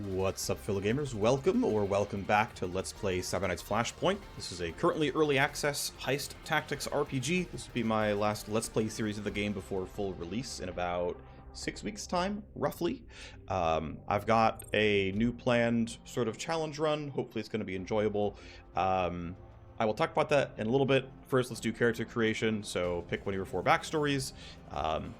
What's up, fellow gamers? Welcome back to Let's Play Safehouse Flashpoint. This is a currently early access heist tactics RPG. This will be my last Let's Play series of the game before full release in about 6 weeks' time, roughly. I've got a new planned sort of challenge run. Hopefully it's going to be enjoyable. I will talk about that in a little bit. First, let's do character creation. So pick one of your 4 backstories.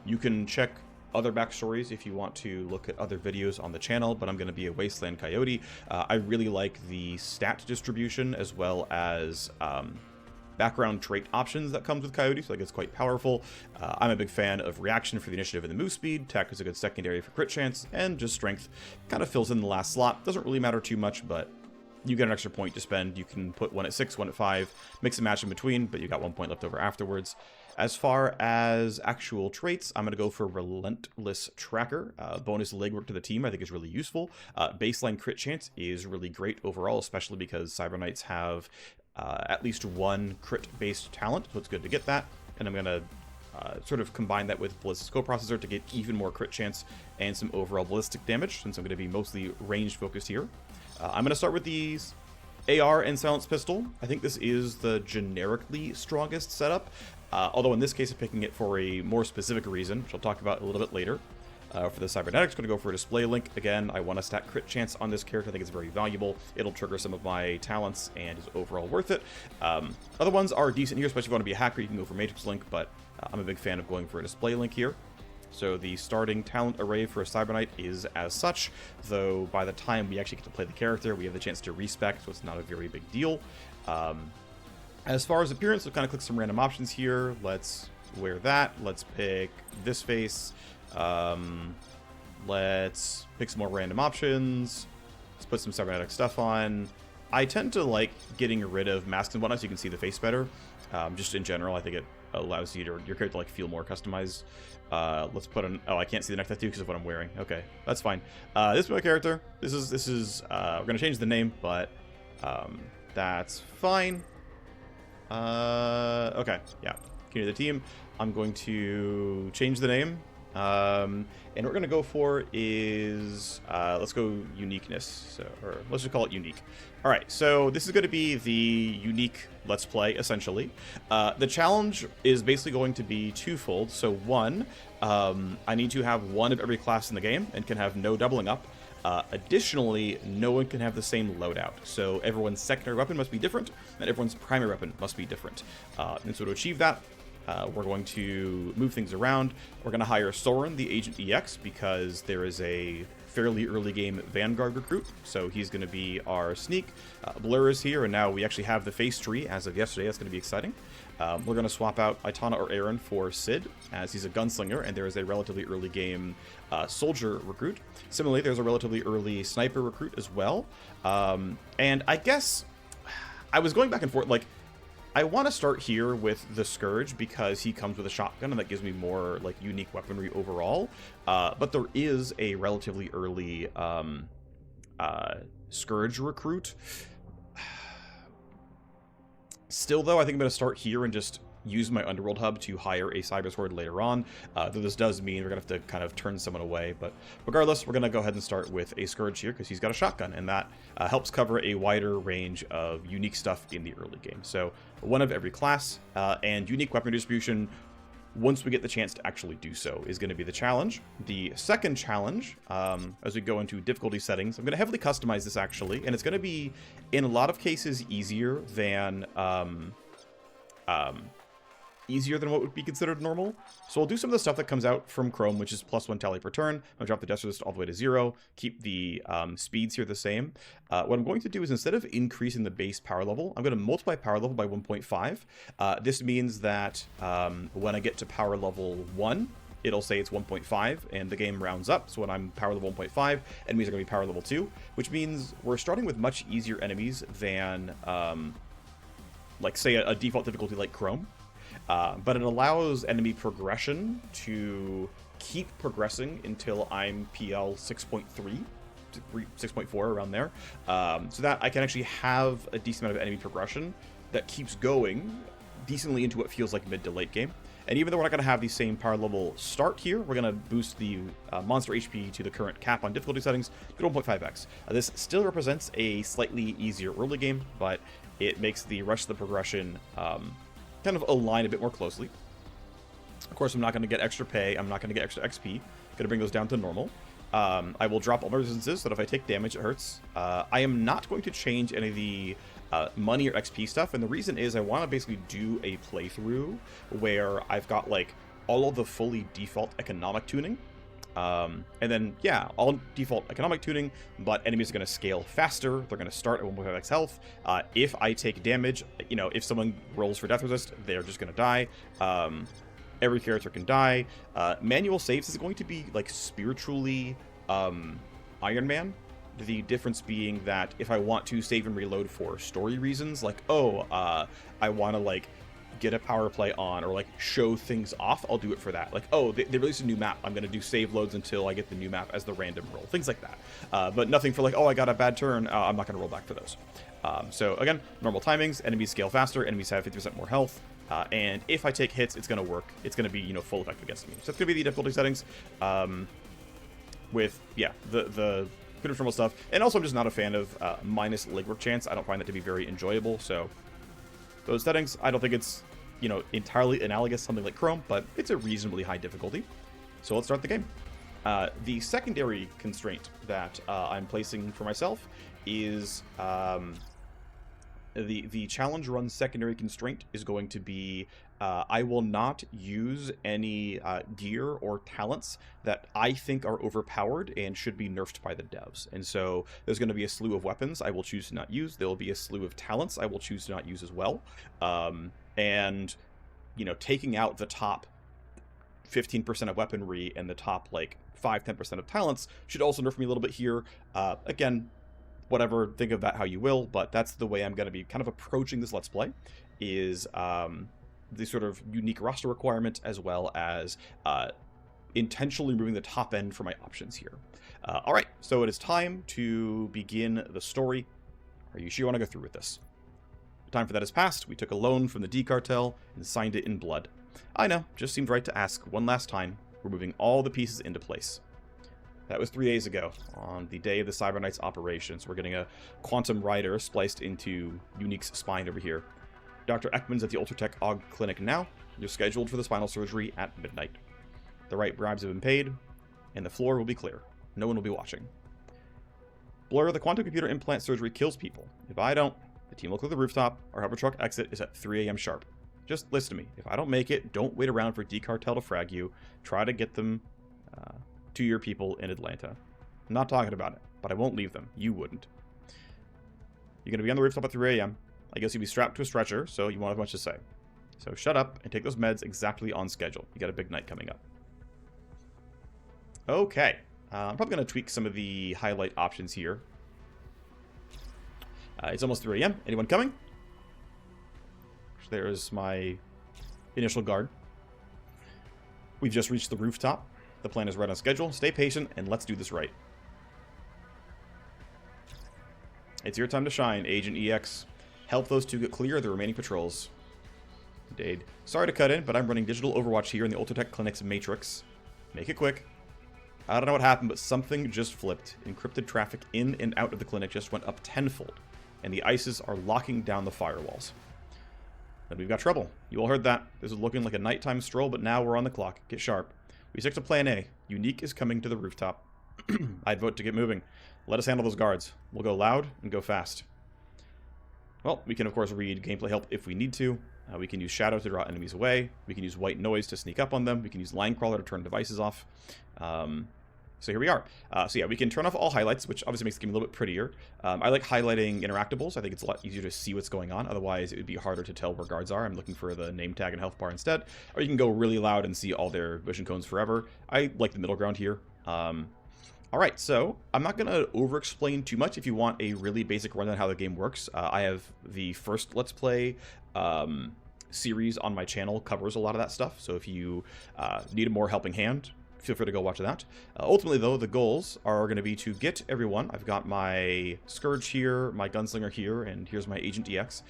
You can check other backstories if you want to look at other videos on the channel, but I'm going to be a Wasteland Coyote. I really like the stat distribution as well as background trait options that comes with Coyote, so I think it's quite powerful. I'm a big fan of reaction for the initiative and the move speed. Tech is a good secondary for crit chance, and just strength kind of fills in the last slot. Doesn't really matter too much, but you get an extra point to spend. You can put one at 6, one at 5, mix and match in between, but you got 1 point left over afterwards. As far as actual traits, I'm going to go for Relentless Tracker. Bonus legwork to the team I think is really useful. Baseline crit chance is really great overall, especially because Cyber Knights have at least one crit-based talent, so it's good to get that. And I'm going to sort of combine that with Ballistic Coprocessor to get even more crit chance and some overall ballistic damage, since I'm going to be mostly range-focused here. I'm going to start with these AR and Silenced Pistol. I think this is the generically strongest setup, although in this case I'm picking it for a more specific reason, which I'll talk about a little bit later. For the Cybernetics, I'm going to go for a Display Link. Again, I want to stack crit chance on this character. I think it's very valuable. It'll trigger some of my talents and is overall worth it. Other ones are decent here, especially if you want to be a hacker. You can go for Matrix Link, but I'm a big fan of going for a Display Link here. So the starting talent array for a Cyber Knight is as such, though by the time we actually get to play the character, we have the chance to respec, so it's not a very big deal. As far as appearance, we'll kind of click some random options here. Let's wear that. Let's pick this face. Let's pick some more random options. Let's put some cybernetic stuff on. I tend to like getting rid of masks and whatnot so you can see the face better. Just in general, I think it allows you to, your character to like feel more customized. Let's put on, oh, I can't see the neck tattoo because of what I'm wearing. Okay, that's fine. This is my character. This is we're gonna change the name, but that's fine. Okay, yeah. Continue the team. I'm going to change the name. And what we're gonna go for is let's go uniqueness, or let's just call it unique. All right, so this is going to be the unique Let's Play essentially. The challenge is basically going to be twofold. So one, I need to have one of every class in the game and can have no doubling up. Additionally, no one can have the same loadout, so everyone's secondary weapon must be different and everyone's primary weapon must be different. And so to achieve that, we're going to move things around. We're going to hire Soren, the Agent EX, because there is a fairly early game Vanguard recruit, so he's going to be our sneak. Blur is here, and now we actually have the face tree as of yesterday. That's going to be exciting. We're going to swap out Aitana or Aaron for Sid, as he's a gunslinger, and there is a relatively early game soldier recruit. Similarly, there's a relatively early sniper recruit as well. And I guess I was going back and forth, like, I want to start here with the Scourge because he comes with a shotgun and that gives me more like unique weaponry overall. But there is a relatively early Scourge recruit. Still though, I think I'm going to start here and just use my Underworld hub to hire a Cyber Sword later on, though this does mean we're going to have to kind of turn someone away. But regardless, we're going to go ahead and start with a Scourge here because he's got a shotgun, and that helps cover a wider range of unique stuff in the early game. So one of every class, and unique weapon distribution, once we get the chance to actually do so, is going to be the challenge. The second challenge, as we go into difficulty settings, I'm going to heavily customize this actually, and it's going to be, in a lot of cases, easier than what would be considered normal. So we'll do some of the stuff that comes out from Chrome, which is +1 tally per turn. I'll drop the death resist all the way to 0, keep the speeds here the same. What I'm going to do is, instead of increasing the base power level, I'm going to multiply power level by 1.5. This means that when I get to power level 1, it'll say it's 1.5, and the game rounds up. So when I'm power level 1.5, enemies are going to be power level 2, which means we're starting with much easier enemies than, like, say, a default difficulty like Chrome. But it allows enemy progression to keep progressing until I'm PL 6.3, 6.4, around there. So that I can actually have a decent amount of enemy progression that keeps going decently into what feels like mid to late game. And even though we're not going to have the same power level start here, we're going to boost the monster HP to the current cap on difficulty settings to 1.5x. This still represents a slightly easier early game, but it makes the rest of the progression kind of align a bit more closely. Of course, I'm not going to get extra pay. I'm not going to get extra XP. Going to bring those down to normal. I will drop all my resistances so that if I take damage, it hurts. I am not going to change any of the money or XP stuff, and the reason is I want to basically do a playthrough where I've got like all of the fully default economic tuning. And then, yeah, all default economic tuning, but enemies are going to scale faster. They're going to start at 1.5x health. If I take damage, you know, if someone rolls for death resist, they're just going to die. Every character can die. Manual saves is going to be like spiritually Iron Man. The difference being that if I want to save and reload for story reasons, like, oh, I want to like get a power play on or like show things off, I'll do it for that. Like, oh, they released a new map, I'm going to do save loads until I get the new map as the random roll. Things like that. But nothing for like, oh, I got a bad turn, I'm not going to roll back for those. So again, normal timings, enemies scale faster, enemies have 50% more health. And if I take hits, it's going to work. It's going to be, you know, full effect against me. So that's going to be the difficulty settings with, yeah, the pretty normal stuff. And also, I'm just not a fan of minus legwork chance. I don't find that to be very enjoyable. So those settings, I don't think it's, you know, entirely analogous to something like Chrome, but it's a reasonably high difficulty. So let's start the game. The secondary constraint that I'm placing for myself is the challenge run secondary constraint is going to be I will not use any gear or talents that I think are overpowered and should be nerfed by the devs. And so there's going to be a slew of weapons I will choose to not use. There will be a slew of talents I will choose to not use as well. And, you know, taking out the top 15% of weaponry and the top, like, 5-10% of talents should also nerf me a little bit here. Again, whatever, think of that how you will, but that's the way I'm going to be kind of approaching this Let's Play, is the sort of unique roster requirement as well as intentionally removing the top end for my options here. All right, so it is time to begin the story. Are you sure you want to go through with this? The time for that has passed. We took a loan from the D cartel and signed it in blood. I know, just seemed right to ask one last time. We're moving all the pieces into place. That was 3 days ago, on the day of the Cyber Knight's operations. We're getting a quantum rider spliced into Unique's spine over here. Dr. Ekman's at the Ultratech AUG clinic now. You're scheduled for the spinal surgery at midnight. The right bribes have been paid, and the floor will be clear. No one will be watching. Blur, the quantum computer implant surgery kills people. If I don't, the team will clear the rooftop. Our hover truck exit is at 3 a.m. sharp. Just listen to me. If I don't make it, don't wait around for D-Cartel to frag you. Try to get them to your people in Atlanta. I'm not talking about it, but I won't leave them. You wouldn't. You're going to be on the rooftop at 3 a.m. I guess you'll be strapped to a stretcher, so you won't have much to say. So shut up and take those meds exactly on schedule. You got a big night coming up. Okay. I'm probably going to tweak some of the highlight options here. It's almost 3 a.m. Anyone coming? There's my initial guard. We've just reached the rooftop. The plan is right on schedule. Stay patient, and let's do this right. It's your time to shine, Agent EX. Help those two get clear of the remaining patrols. Indeed. Sorry to cut in, but I'm running digital overwatch here in the Ultratech Clinic's Matrix. Make it quick. I don't know what happened, but something just flipped. Encrypted traffic in and out of the clinic just went up tenfold, and the ICEs are locking down the firewalls. Then we've got trouble. You all heard that. This is looking like a nighttime stroll, but now we're on the clock. Get sharp. We stick to plan A. Unique is coming to the rooftop. I'd vote to get moving. Let us handle those guards. We'll go loud and go fast. Well, we can of course read gameplay help if we need to. We can use shadow to draw enemies away. We can use white noise to sneak up on them. We can use line crawler to turn devices off. So here we are. So yeah, we can turn off all highlights, which obviously makes the game a little bit prettier. I like highlighting interactables. I think it's a lot easier to see what's going on. Otherwise, it would be harder to tell where guards are. I'm looking for the name tag and health bar instead. Or you can go really loud and see all their vision cones forever. I like the middle ground here. All right, so I'm not going to over-explain too much. If you want a really basic rundown on how the game works, I have the first Let's Play series on my channel covers a lot of that stuff. So if you need a more helping hand, feel free to go watch that. Ultimately, though, the goals are going to be to get everyone. I've got my Scourge here, my Gunslinger here, and here's my Agent EX.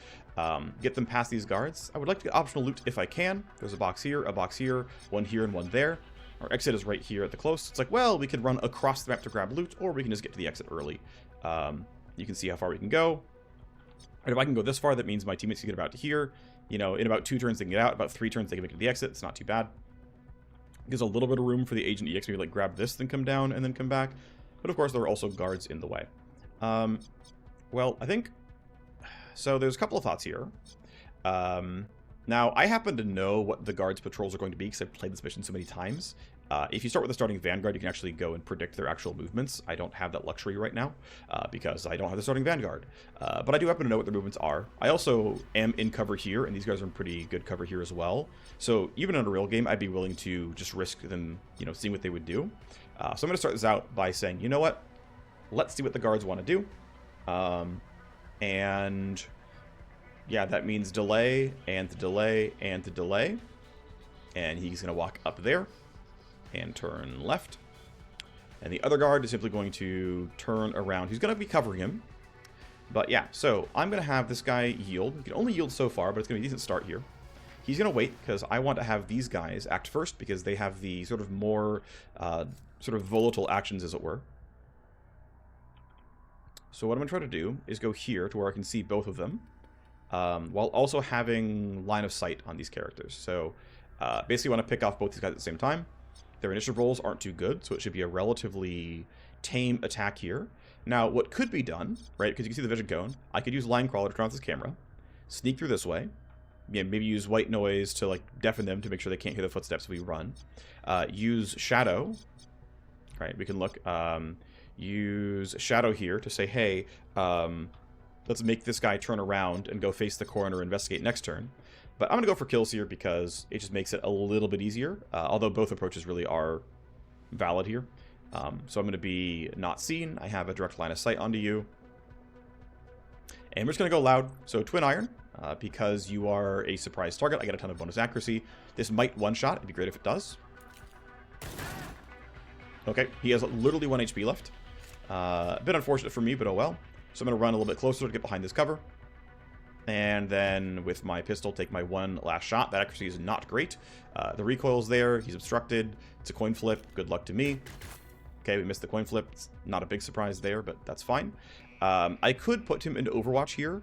Get them past these guards. I would like to get optional loot if I can. There's a box here, one here, and one there. Our exit is right here at the close. It's like, well, we could run across the map to grab loot, or we can just get to the exit early. You can see how far we can go. And if I can go this far, that means my teammates can get about to here. You know, in about 2 turns they can get out. About 3 turns they can make it to the exit. It's not too bad. Gives a little bit of room for the Agent EX, maybe like grab this, then come down, and then come back. But of course, there are also guards in the way. Well, I think... So there's a couple of thoughts here. Now, I happen to know what the guards' patrols are going to be because I've played this mission so many times. If you start with a starting Vanguard, you can actually go and predict their actual movements. I don't have that luxury right now because I don't have the starting Vanguard. But I do happen to know what their movements are. I also am in cover here, and these guys are in pretty good cover here as well. So even in a real game, I'd be willing to just risk them, you know, seeing what they would do. So I'm going to start this out by saying, you know what? Let's see what the guards want to do. And yeah, that means delay, and the delay, and the delay. And he's going to walk up there and turn left. And the other guard is simply going to turn around. He's going to be covering him. But yeah, so I'm going to have this guy yield. He can only yield so far, but it's going to be a decent start here. He's going to wait because I want to have these guys act first because they have the sort of more sort of volatile actions, as it were. So what I'm going to try to do is go here to where I can see both of them while also having line of sight on these characters. So basically I want to pick off both these guys at the same time. Their initiative rolls aren't too good, so it should be a relatively tame attack here. Now, what could be done, right, because you can see the vision cone, I could use Line Crawler to turn off this camera, sneak through this way, yeah, maybe use white noise to like deafen them to make sure they can't hear the footsteps if we run. Use Shadow, right, we can look, use Shadow here to say, hey, let's make this guy turn around and go face the corner, investigate next turn. But I'm going to go for kills here because it just makes it a little bit easier, although both approaches really are valid here. So I'm going to be not seen. I have a direct line of sight onto you. And we're just going to go loud. So Twin Iron, because you are a surprise target, I get a ton of bonus accuracy. This might one-shot. It'd be great if it does. Okay, he has literally 1 HP left. A bit unfortunate for me, but oh well. So I'm going to run a little bit closer to get behind this cover. And then with my pistol, take my one last shot. That accuracy is not great. The recoil's there. He's obstructed. It's a coin flip. Good luck to me. Okay, we missed the coin flip. It's not a big surprise there, but that's fine. I could put him into Overwatch here.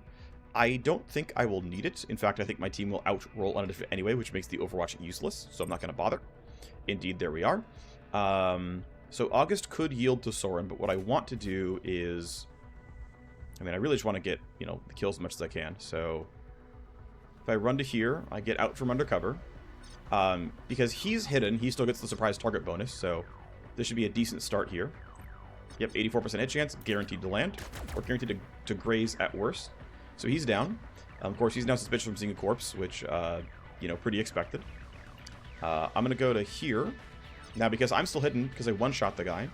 I don't think I will need it. In fact, I think my team will outroll on it anyway, which makes the Overwatch useless. So I'm not going to bother. Indeed, there we are. So August could yield to Soren, but what I want to do is... I mean, I really just want to get, you know, the kills as much as I can. So if I run to here, I get out from undercover. Because he's hidden, he still gets the surprise target bonus. So this should be a decent start here. Yep, 84% hit chance, guaranteed to land. Or guaranteed to graze at worst. So he's down. Of course, he's now suspicious from seeing a corpse, which, you know, pretty expected. I'm going to go to here. Now, because I'm still hidden, because I one-shot the guy,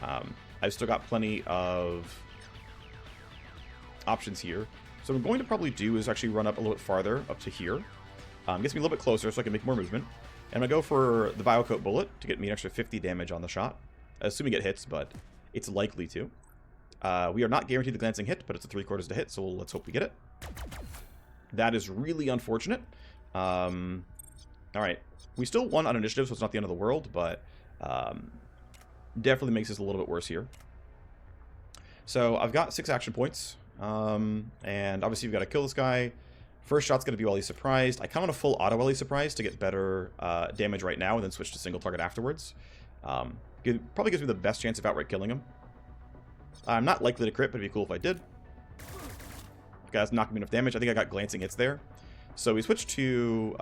I've still got plenty of... options here. So what I'm going to probably do is actually run up a little bit farther, up to here. Gets me a little bit closer so I can make more movement. And I'm going to go for the Biocoat Bullet to get me an extra 50 damage on the shot. Assuming it hits, but it's likely to. We are not guaranteed the glancing hit, but it's a 3/4 to hit, so let's hope we get it. That is really unfortunate. Alright. We still won on initiative, so it's not the end of the world, but definitely makes this a little bit worse here. So I've got 6 action points. And obviously you've got to kill this guy. First shot's going to be while he's surprised. I kind of want a full auto while he's surprised to get better damage right now and then switch to single target afterwards. It probably gives me the best chance of outright killing him. I'm not likely to crit, but it'd be cool if I did. Guys, knocking me enough damage. I think I got glancing hits there. So we switch to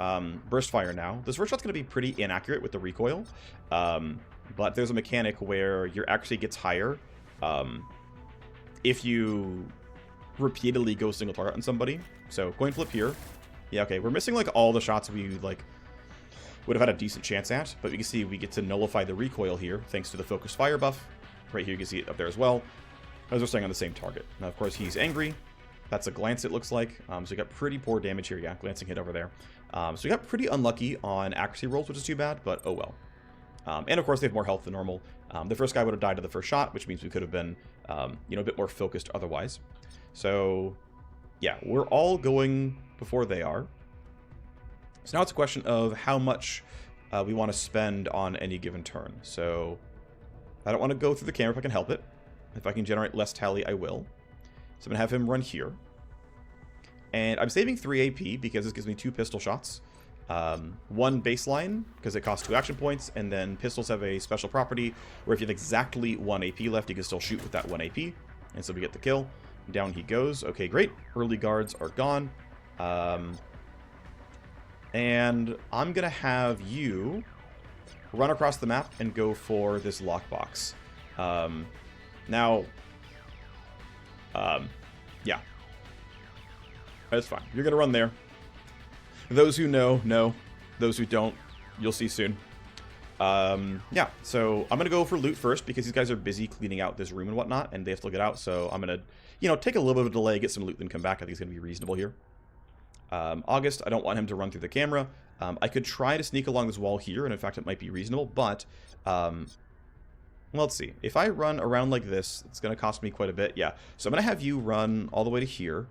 burst fire now. This first shot's going to be pretty inaccurate with the recoil. But there's a mechanic where your accuracy gets higher if you repeatedly go single target on somebody. So coin flip here. Yeah, okay, we're missing like all the shots we like would have had a decent chance at, but you can see we get to nullify the recoil here thanks to the focused fire buff. Right here you can see it up there as well, as we're staying on the same target. Now of course he's angry. That's a glance, it looks like. So we got pretty poor damage here. Yeah, glancing hit over there. So we got pretty unlucky on accuracy rolls, which is too bad, but oh well. And of course, they have more health than normal. The first guy would have died to the first shot, which means we could have been, you know, a bit more focused otherwise. So, yeah, we're all going before they are. So now it's a question of how much we want to spend on any given turn. So I don't want to go through the camera if I can help it. If I can generate less tally, I will. So I'm going to have him run here. And I'm saving 3 AP because this gives me 2 pistol shots. 1 baseline, because it costs 2 action points, and then pistols have a special property where if you have exactly 1 AP left, you can still shoot with that 1 AP. And so we get the kill. Down he goes. Okay, great. Early guards are gone. And I'm going to have you run across the map and go for this lockbox. Yeah. That's fine. You're going to run there. Those who know. Those who don't, you'll see soon. Yeah, so I'm going to go for loot first because these guys are busy cleaning out this room and whatnot, and they have to get out, so I'm going to, you know, take a little bit of a delay, get some loot, then come back. I think it's going to be reasonable here. August, I don't want him to run through the camera. I could try to sneak along this wall here, and in fact it might be reasonable, but, well, let's see. If I run around like this, it's going to cost me quite a bit. Yeah, so I'm going to have you run all the way to here.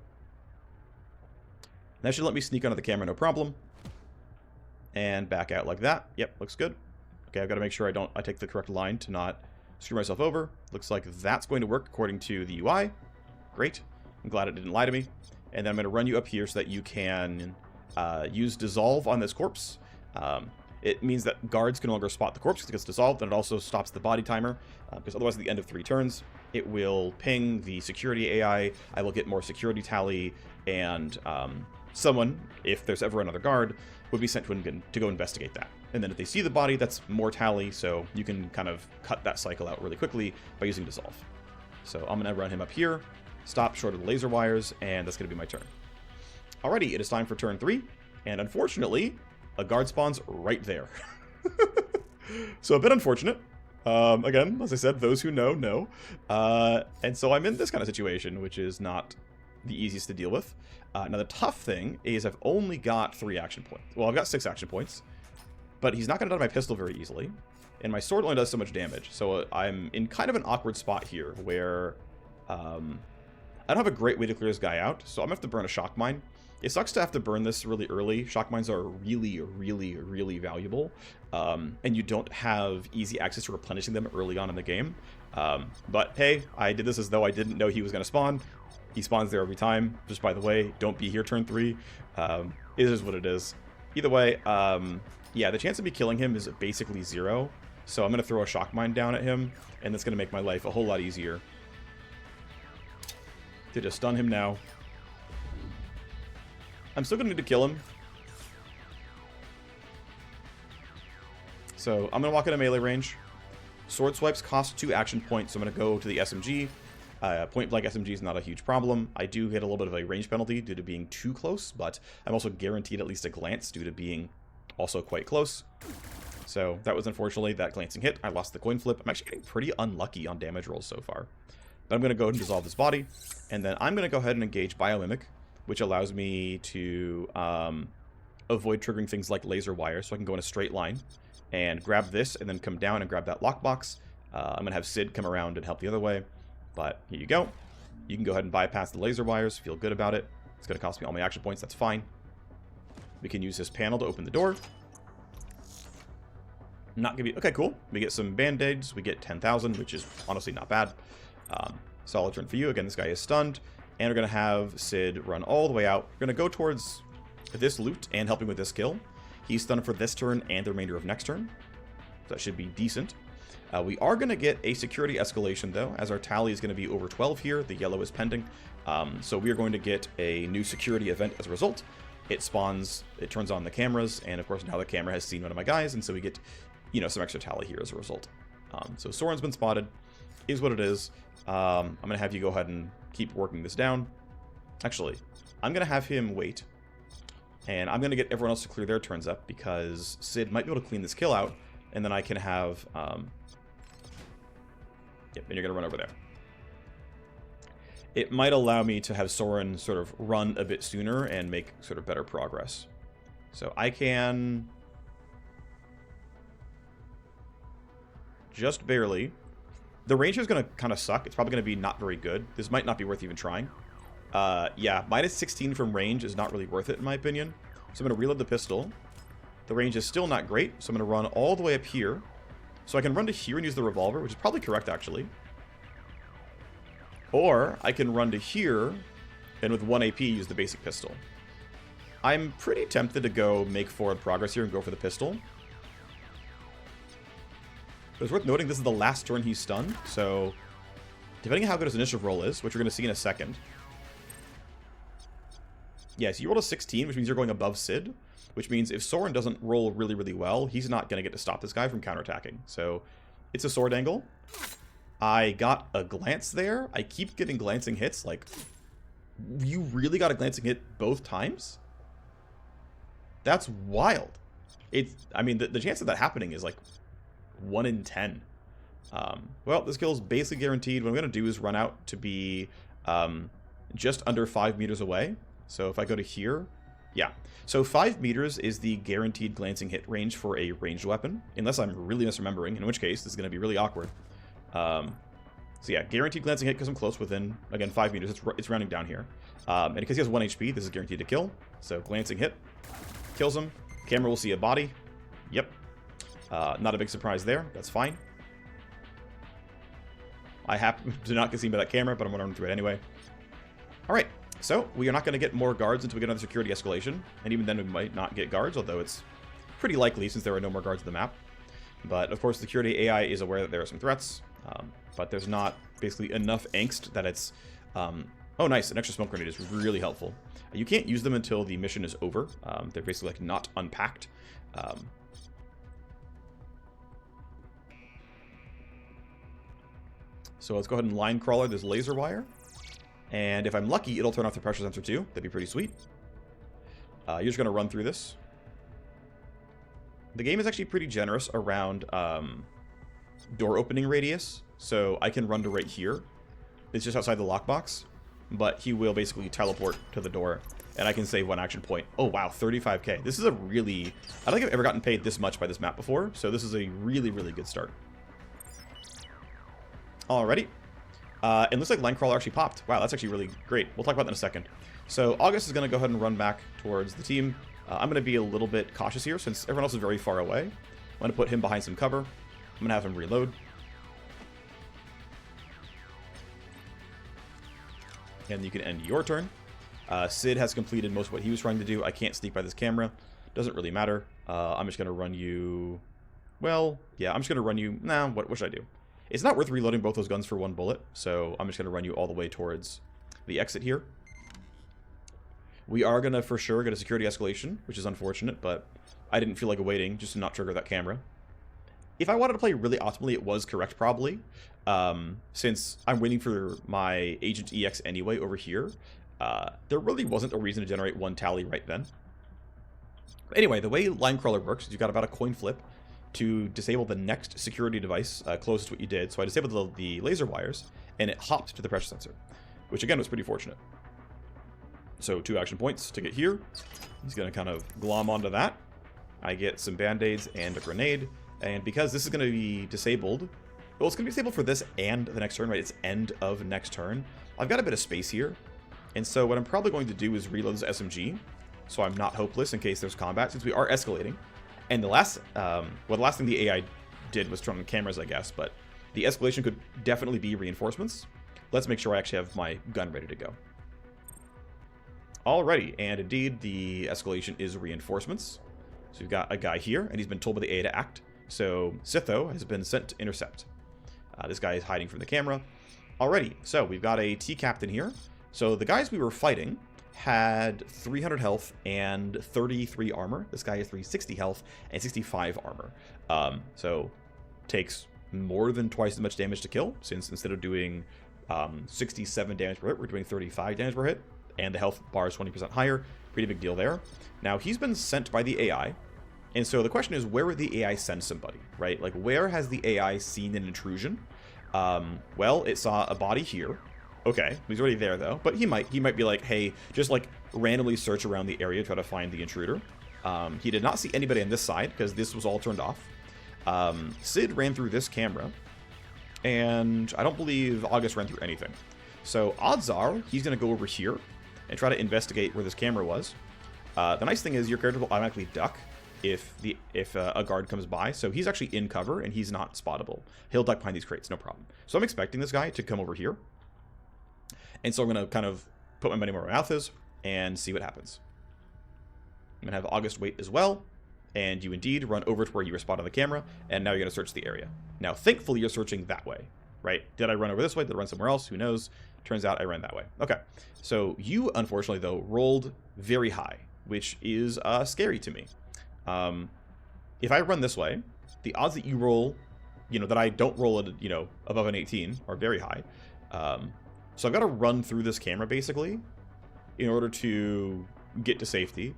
That should let me sneak onto the camera, no problem. And back out like that. Yep, looks good. Okay, I've got to make sure I take the correct line to not screw myself over. Looks like that's going to work according to the UI. Great. I'm glad it didn't lie to me. And then I'm going to run you up here so that you can use dissolve on this corpse. It means that guards can no longer spot the corpse because it gets dissolved, and it also stops the body timer, because otherwise at the end of 3 turns, it will ping the security AI. I will get more security tally, and someone, if there's ever another guard, would be sent to go investigate that. And then if they see the body, that's more tally, so you can kind of cut that cycle out really quickly by using dissolve. So I'm going to run him up here, stop short of the laser wires, and that's going to be my turn. Alrighty, it is time for turn 3, and unfortunately, a guard spawns right there. So a bit unfortunate. Again, as I said, those who know. And so I'm in this kind of situation, which is not the easiest to deal with. Now the tough thing is I've only got 3 action points. Well, I've got 6 action points, but he's not going to die to my pistol very easily, and my sword only does so much damage. So I'm in kind of an awkward spot here where I don't have a great way to clear this guy out, so I'm going to have to burn a shock mine. It sucks to have to burn this really early. Shock mines are really valuable, and you don't have easy access to replenishing them early on in the game. But hey, I did this as though I didn't know he was going to spawn. He spawns there every time. Just by the way, don't be here turn 3. It is what it is. Either way, yeah, the chance of me killing him is basically 0. So I'm going to throw a shock mine down at him, and that's going to make my life a whole lot easier. To just stun him now. I'm still going to need to kill him. So I'm going to walk into melee range. Sword swipes cost 2 action points, so I'm going to go to the SMG. Point blank SMG is not a huge problem. I do get a little bit of a range penalty due to being too close, but I'm also guaranteed at least a glance due to being also quite close. So that was unfortunately that glancing hit. I lost the coin flip. I'm actually getting pretty unlucky on damage rolls so far. But I'm going to go ahead and dissolve this body, and then I'm going to go ahead and engage Biomimic, which allows me to avoid triggering things like laser wire, so I can go in a straight line and grab this and then come down and grab that lockbox. I'm going to have Sid come around and help the other way. But here you go. You can go ahead and bypass the laser wires. Feel good about it. It's going to cost me all my action points. That's fine. We can use this panel to open the door. Not gonna be... Okay, cool. We get some band-aids. We get 10,000, which is honestly not bad. Solid turn for you. Again, this guy is stunned. And we're going to have Sid run all the way out. We're going to go towards this loot and help him with this kill. He's stunned for this turn and the remainder of next turn. So that should be decent. We are going to get a security escalation, though, as our tally is going to be over 12 here. The yellow is pending. So we are going to get a new security event as a result. It spawns, it turns on the cameras, and of course now the camera has seen one of my guys, and so we get, you know, some extra tally here as a result. So Soren's been spotted, is what it is. I'm going to have you go ahead and keep working this down. Actually, I'm going to have him wait, and I'm going to get everyone else to clear their turns up, because Sid might be able to clean this kill out, and then I can have... Yep, and you're going to run over there. It might allow me to have Soren sort of run a bit sooner and make sort of better progress. So I can... just barely. The range is going to kind of suck. It's probably going to be not very good. This might not be worth even trying. Yeah, minus 16 from range is not really worth it in my opinion. So I'm going to reload the pistol. The range is still not great, so I'm going to run all the way up here. So I can run to here and use the revolver, which is probably correct actually. Or I can run to here and with 1 AP use the basic pistol. I'm pretty tempted to go make forward progress here and go for the pistol. But it's worth noting this is the last turn he's stunned, so depending on how good his initiative roll is, which we're going to see in a second. Yeah, so you rolled a 16, which means you're going above Sid, which means if Soren doesn't roll really, really well, he's not going to get to stop this guy from counterattacking. So it's a sword angle. I got a glance there. I keep getting glancing hits. Like, you really got a glancing hit both times? That's wild. I mean, the chance of that happening is like 1 in 10. Well, this kill is basically guaranteed. What I'm going to do is run out to be just under 5 meters away. So if I go to here, yeah. So 5 meters is the guaranteed glancing hit range for a ranged weapon, unless I'm really misremembering, in which case this is going to be really awkward. So yeah, guaranteed glancing hit because I'm close within, again, 5 meters. It's rounding down here. And because he has 1 HP, this is guaranteed to kill. So glancing hit. Kills him. Camera will see a body. Yep. Not a big surprise there. That's fine. I happen to not get seen by that camera, but I'm going to run through it anyway. Alright, so we are not going to get more guards until we get another security escalation. And even then we might not get guards, although it's pretty likely since there are no more guards on the map. But of course the security AI is aware that there are some threats. But there's not basically enough angst that it's... oh nice, an extra smoke grenade is really helpful. You can't use them until the mission is over. They're basically like not unpacked. So let's go ahead and line crawler this laser wire. And if I'm lucky, it'll turn off the pressure sensor too. That'd be pretty sweet. You're just going to run through this. The game is actually pretty generous around door opening radius. So I can run to right here. It's just outside the lockbox. But he will basically teleport to the door. And I can save 1 action point. Oh wow, 35k. This is a really... I don't think I've ever gotten paid this much by this map before. So this is a really, really good start. Alrighty. It looks like line crawler actually popped. Wow, that's actually really great. We'll talk about that in a second. So August is going to go ahead and run back towards the team. I'm going to be a little bit cautious here since everyone else is very far away. I'm going to put him behind some cover. I'm going to have him reload. And you can end your turn. Sid has completed most of what he was trying to do. I can't sneak by this camera. Doesn't really matter. I'm just going to run you... Well, yeah, I'm just going to run you... Nah, what should I do? It's not worth reloading both those guns for 1 bullet, so I'm just going to run you all the way towards the exit here. We are going to, for sure, get a security escalation, which is unfortunate, but I didn't feel like waiting just to not trigger that camera. If I wanted to play really optimally, it was correct, probably. Since I'm waiting for my Agent EX anyway over here, there really wasn't a reason to generate 1 tally right then. But anyway, the way line crawler works is you've got about a coin flip to disable the next security device closest to what you did. So I disabled the laser wires, and it hopped to the pressure sensor, which again was pretty fortunate. So 2 action points to get here. He's going to kind of glom onto that. I get some band-aids and a grenade, and because this is going to be disabled, well, it's going to be disabled for this and the next turn, right? It's end of next turn. I've got a bit of space here, and so what I'm probably going to do is reload this SMG, so I'm not hopeless in case there's combat, since we are escalating. And the last thing the AI did was turn on cameras, I guess, but the escalation could definitely be reinforcements. Let's make sure I actually have my gun ready to go. Alrighty, and indeed, the escalation is reinforcements. So we've got a guy here, and he's been told by the AI to act. So Sitho has been sent to intercept. This guy is hiding from the camera. Alrighty, so we've got a T-Captain here. So the guys we were fighting had 300 health and 33 armor. This guy has 360 health and 65 armor. So takes more than twice as much damage to kill, since instead of doing 67 damage per hit, we're doing 35 damage per hit, and the health bar is 20% higher. Pretty big deal there. Now, he's been sent by the AI, and so the question is, where would the AI send somebody, right? Like, where has the AI seen an intrusion? Well, it saw a body here. Okay, he's already there though, but he might be like, hey, just like randomly search around the area to try to find the intruder. He did not see anybody on this side because this was all turned off. Sid ran through this camera, and I don't believe August ran through anything. So odds are he's going to go over here and try to investigate where this camera was. The nice thing is your character will automatically duck if a guard comes by. So he's actually in cover and he's not spottable. He'll duck behind these crates, no problem. So I'm expecting this guy to come over here. And so I'm going to kind of put my money where my mouth is and see what happens. I'm going to have August wait as well. And you indeed run over to where you were spotted on the camera. And now you're going to search the area. Now, thankfully, you're searching that way, right? Did I run over this way? Did I run somewhere else? Who knows? Turns out I ran that way. Okay. So you, unfortunately, though, rolled very high, which is scary to me. If I run this way, the odds that you roll, that I don't roll it, above an 18 are very high. So I've got to run through this camera, basically, in order to get to safety.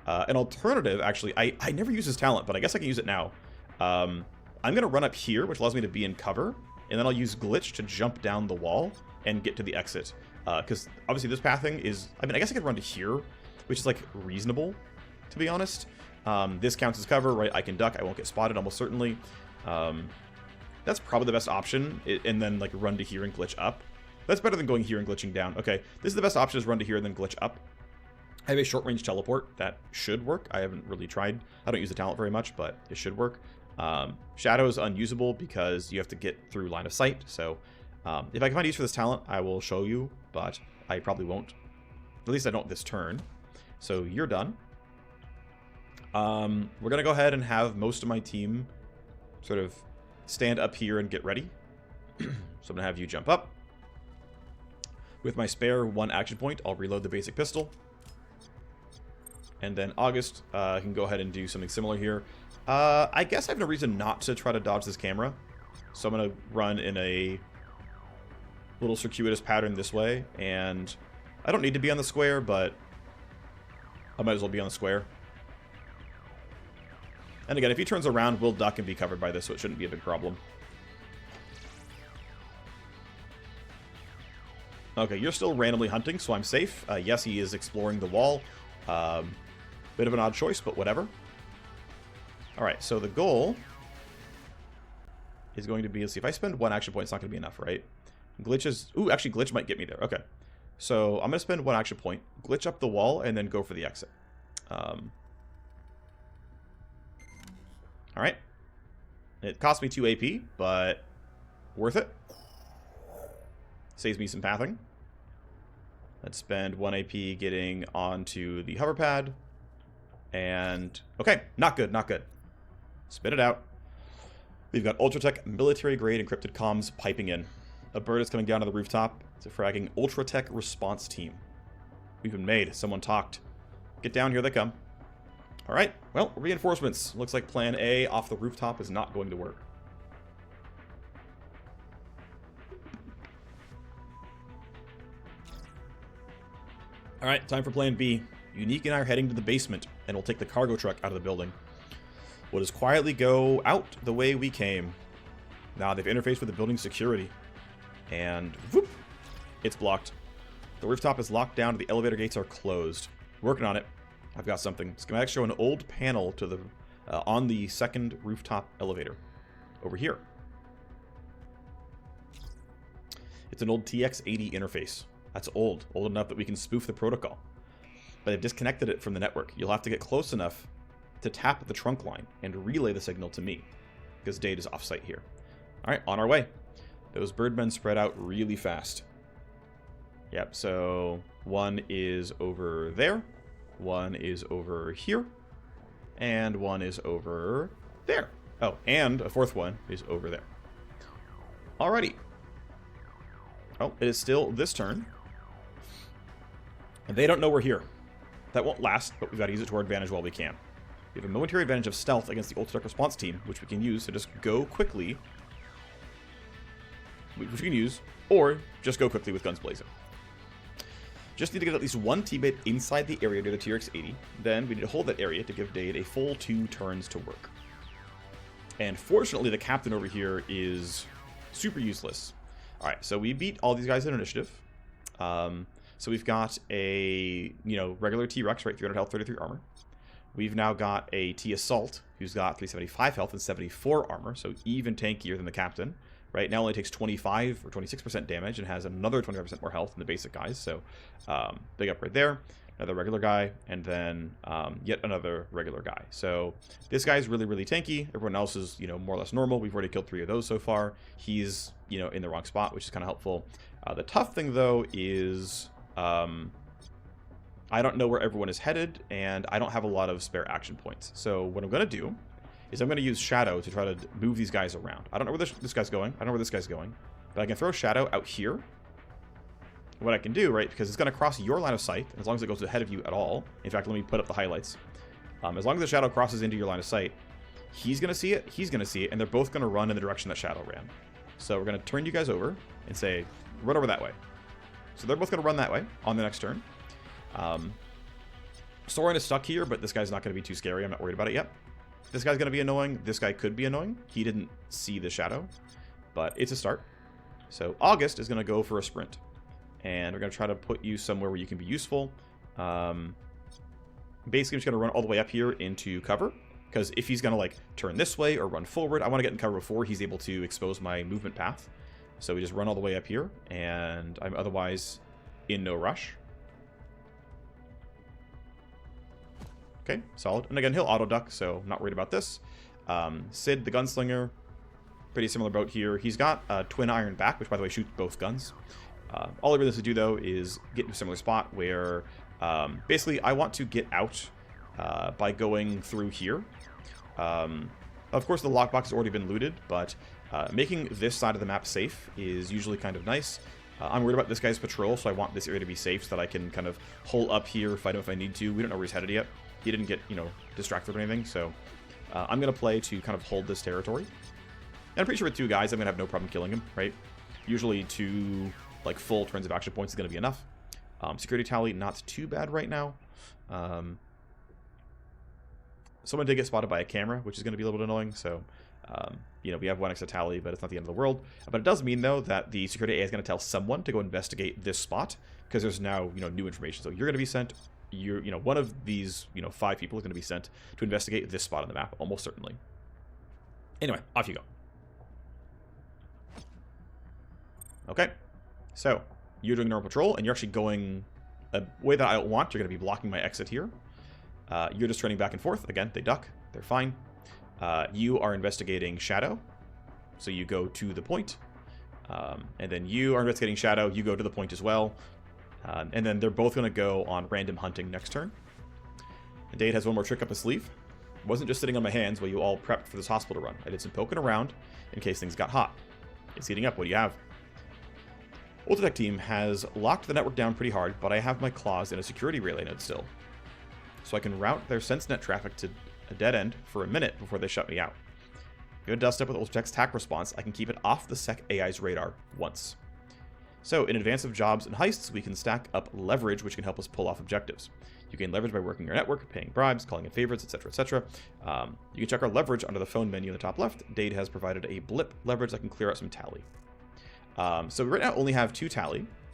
An alternative, actually, I never use this talent, but I guess I can use it now. I'm going to run up here, which allows me to be in cover, and then I'll use Glitch to jump down the wall and get to the exit. Because obviously this pathing is, I guess I could run to here, which is, like, reasonable, to be honest. This counts as cover, right? I can duck, I won't get spotted, almost certainly. That's probably the best option, and then, like, run to here and glitch up. That's better than going here and glitching down. Okay, this is the best option, is run to here and then glitch up. I have a short-range teleport. That should work. I haven't really tried. I don't use the talent very much, but it should work. Shadow is unusable because you have to get through line of sight. So if I can find use for this talent, I will show you, but I probably won't. At least I don't this turn. So you're done. We're going to go ahead and have most of my team sort of stand up here and get ready. So I'm going to have you jump up. With my spare 1 action point, I'll reload the basic pistol. And then August can go ahead and do something similar here. I guess I have no reason not to try to dodge this camera. So I'm going to run in a little circuitous pattern this way. And I don't need to be on the square, but I might as well be on the square. And again, if he turns around, we'll duck and be covered by this, so it shouldn't be a big problem. Okay, you're still randomly hunting, so I'm safe. Yes, he is exploring the wall. Bit of an odd choice, but whatever. Alright, so the goal is going to be, let's see, if I spend 1 action point, it's not going to be enough, right? Glitch is... Ooh, actually, glitch might get me there. Okay. So I'm going to spend 1 action point, glitch up the wall, and then go for the exit. Alright. It cost me 2 AP, but worth it. Saves me some pathing. Let's spend 1 AP getting onto the hover pad. And, okay, not good, not good. Spit it out. We've got Ultratech military-grade encrypted comms piping in. A bird is coming down to the rooftop. It's a fragging Ultratech response team. We've been made. Someone talked. Get down, here they come. Alright, well, reinforcements. Looks like plan A off the rooftop is not going to work. Alright, time for plan B. Unique and I are heading to the basement, and we'll take the cargo truck out of the building. We'll just quietly go out the way we came. Now they've interfaced with the building's security. And, whoop, it's blocked. The rooftop is locked down, the elevator gates are closed. Working on it. I've got something. Schematics show an old panel to the on the second rooftop elevator. Over here. It's an old TX80 interface. That's old. Old enough that we can spoof the protocol. But they've disconnected it from the network. You'll have to get close enough to tap the trunk line and relay the signal to me. Because Dade is off-site here. Alright, on our way. Those birdmen spread out really fast. Yep, so 1 is over there. 1 is over here. And 1 is over there. Oh, and a 4th one is over there. Alrighty. Oh, it is still this turn. And they don't know we're here. That won't last, but we've got to use it to our advantage while we can. We have a momentary advantage of stealth against the Ultratech response team, which we can use to just go quickly. Which we can use, or just go quickly with guns blazing. Just need to get at least 1 teammate inside the area near the TRX-80. Then we need to hold that area to give Dade a full 2 turns to work. And fortunately, the captain over here is super useless. Alright, so we beat all these guys in initiative. So we've got a, regular T-Rex, right? 300 health, 33 armor. we've now got a T Assault who's got 375 health and 74 armor, so even tankier than the Captain. Right now only takes 25 or 26% damage and has another 25% more health than the basic guys, so big upgrade there. Another regular guy, and then yet another regular guy. So this guy's really, really tanky. Everyone else is, more or less normal. We've already killed 3 of those so far. He's, in the wrong spot, which is kind of helpful. The tough thing, though, is I don't know where everyone is headed, and I don't have a lot of spare action points. So what I'm going to do is I'm going to use Shadow to try to move these guys around. I don't know where this guy's going. I don't know where this guy's going. But I can throw Shadow out here. What I can do, right, because it's going to cross your line of sight, as long as it goes ahead of you at all. In fact, let me put up the highlights. As long as the Shadow crosses into your line of sight, he's going to see it, he's going to see it, and they're both going to run in the direction that Shadow ran. So we're going to turn you guys over and say, run over that way. So they're both going to run that way on the next turn. Soren is stuck here, but this guy's not going to be too scary. I'm not worried about it yet. This guy's going to be annoying. This guy could be annoying. He didn't see the Shadow, but it's a start. So August is going to go for a sprint. And we're going to try to put you somewhere where you can be useful. Basically, I'm just going to run all the way up here into cover. Because if he's going to, turn this way or run forward, I want to get in cover before he's able to expose my movement path. So we just run all the way up here. And I'm otherwise in no rush. Okay, solid. And again, he'll auto-duck, so I'm not worried about this. Sid, the gunslinger, pretty similar boat here. He's got a twin iron back, which, by the way, shoots both guns. All I really have to do, though, is get to a similar spot where, basically, I want to get out by going through here. Of course, the lockbox has already been looted, but making this side of the map safe is usually kind of nice. I'm worried about this guy's patrol, so I want this area to be safe so that I can kind of hole up here, fight him if I need to. We don't know where he's headed yet. He didn't get, distracted or anything, so I'm going to play to kind of hold this territory. And I'm pretty sure with 2 guys, I'm going to have no problem killing him, right? Usually 2... full turns of action points is going to be enough. Security tally, not too bad right now. Someone did get spotted by a camera, which is going to be a little bit annoying. So, we have 1 extra tally, but it's not the end of the world. But it does mean, though, that the security A is going to tell someone to go investigate this spot, because there's now, new information. So you're going to be sent. One of these, 5 people is going to be sent to investigate this spot on the map, almost certainly. Anyway, off you go. Okay. So, you're doing normal patrol, and you're actually going a way that I don't want. You're going to be blocking my exit here. You're just turning back and forth. Again, they duck. They're fine. You are investigating Shadow. So you go to the point. And then you are investigating Shadow. You go to the point as well. And then they're both going to go on random hunting next turn. And Dade has one more trick up his sleeve. It wasn't just sitting on my hands while you all prepped for this hospital run. I did some poking around in case things got hot. It's heating up. What do you have? Ultratech team has locked the network down pretty hard, but I have my claws in a security relay node still. So I can route their SenseNet traffic to a dead end for a minute before they shut me out. Good dust up with Ultratech's TAC response, I can keep it off the Sec AI's radar once. So, in advance of jobs and heists, we can stack up leverage, which can help us pull off objectives. You gain leverage by working your network, paying bribes, calling in favorites, etc., etc. You can check our leverage under the phone menu in the top left. Dade has provided a blip leverage that can clear out some tally. So we right now only have 2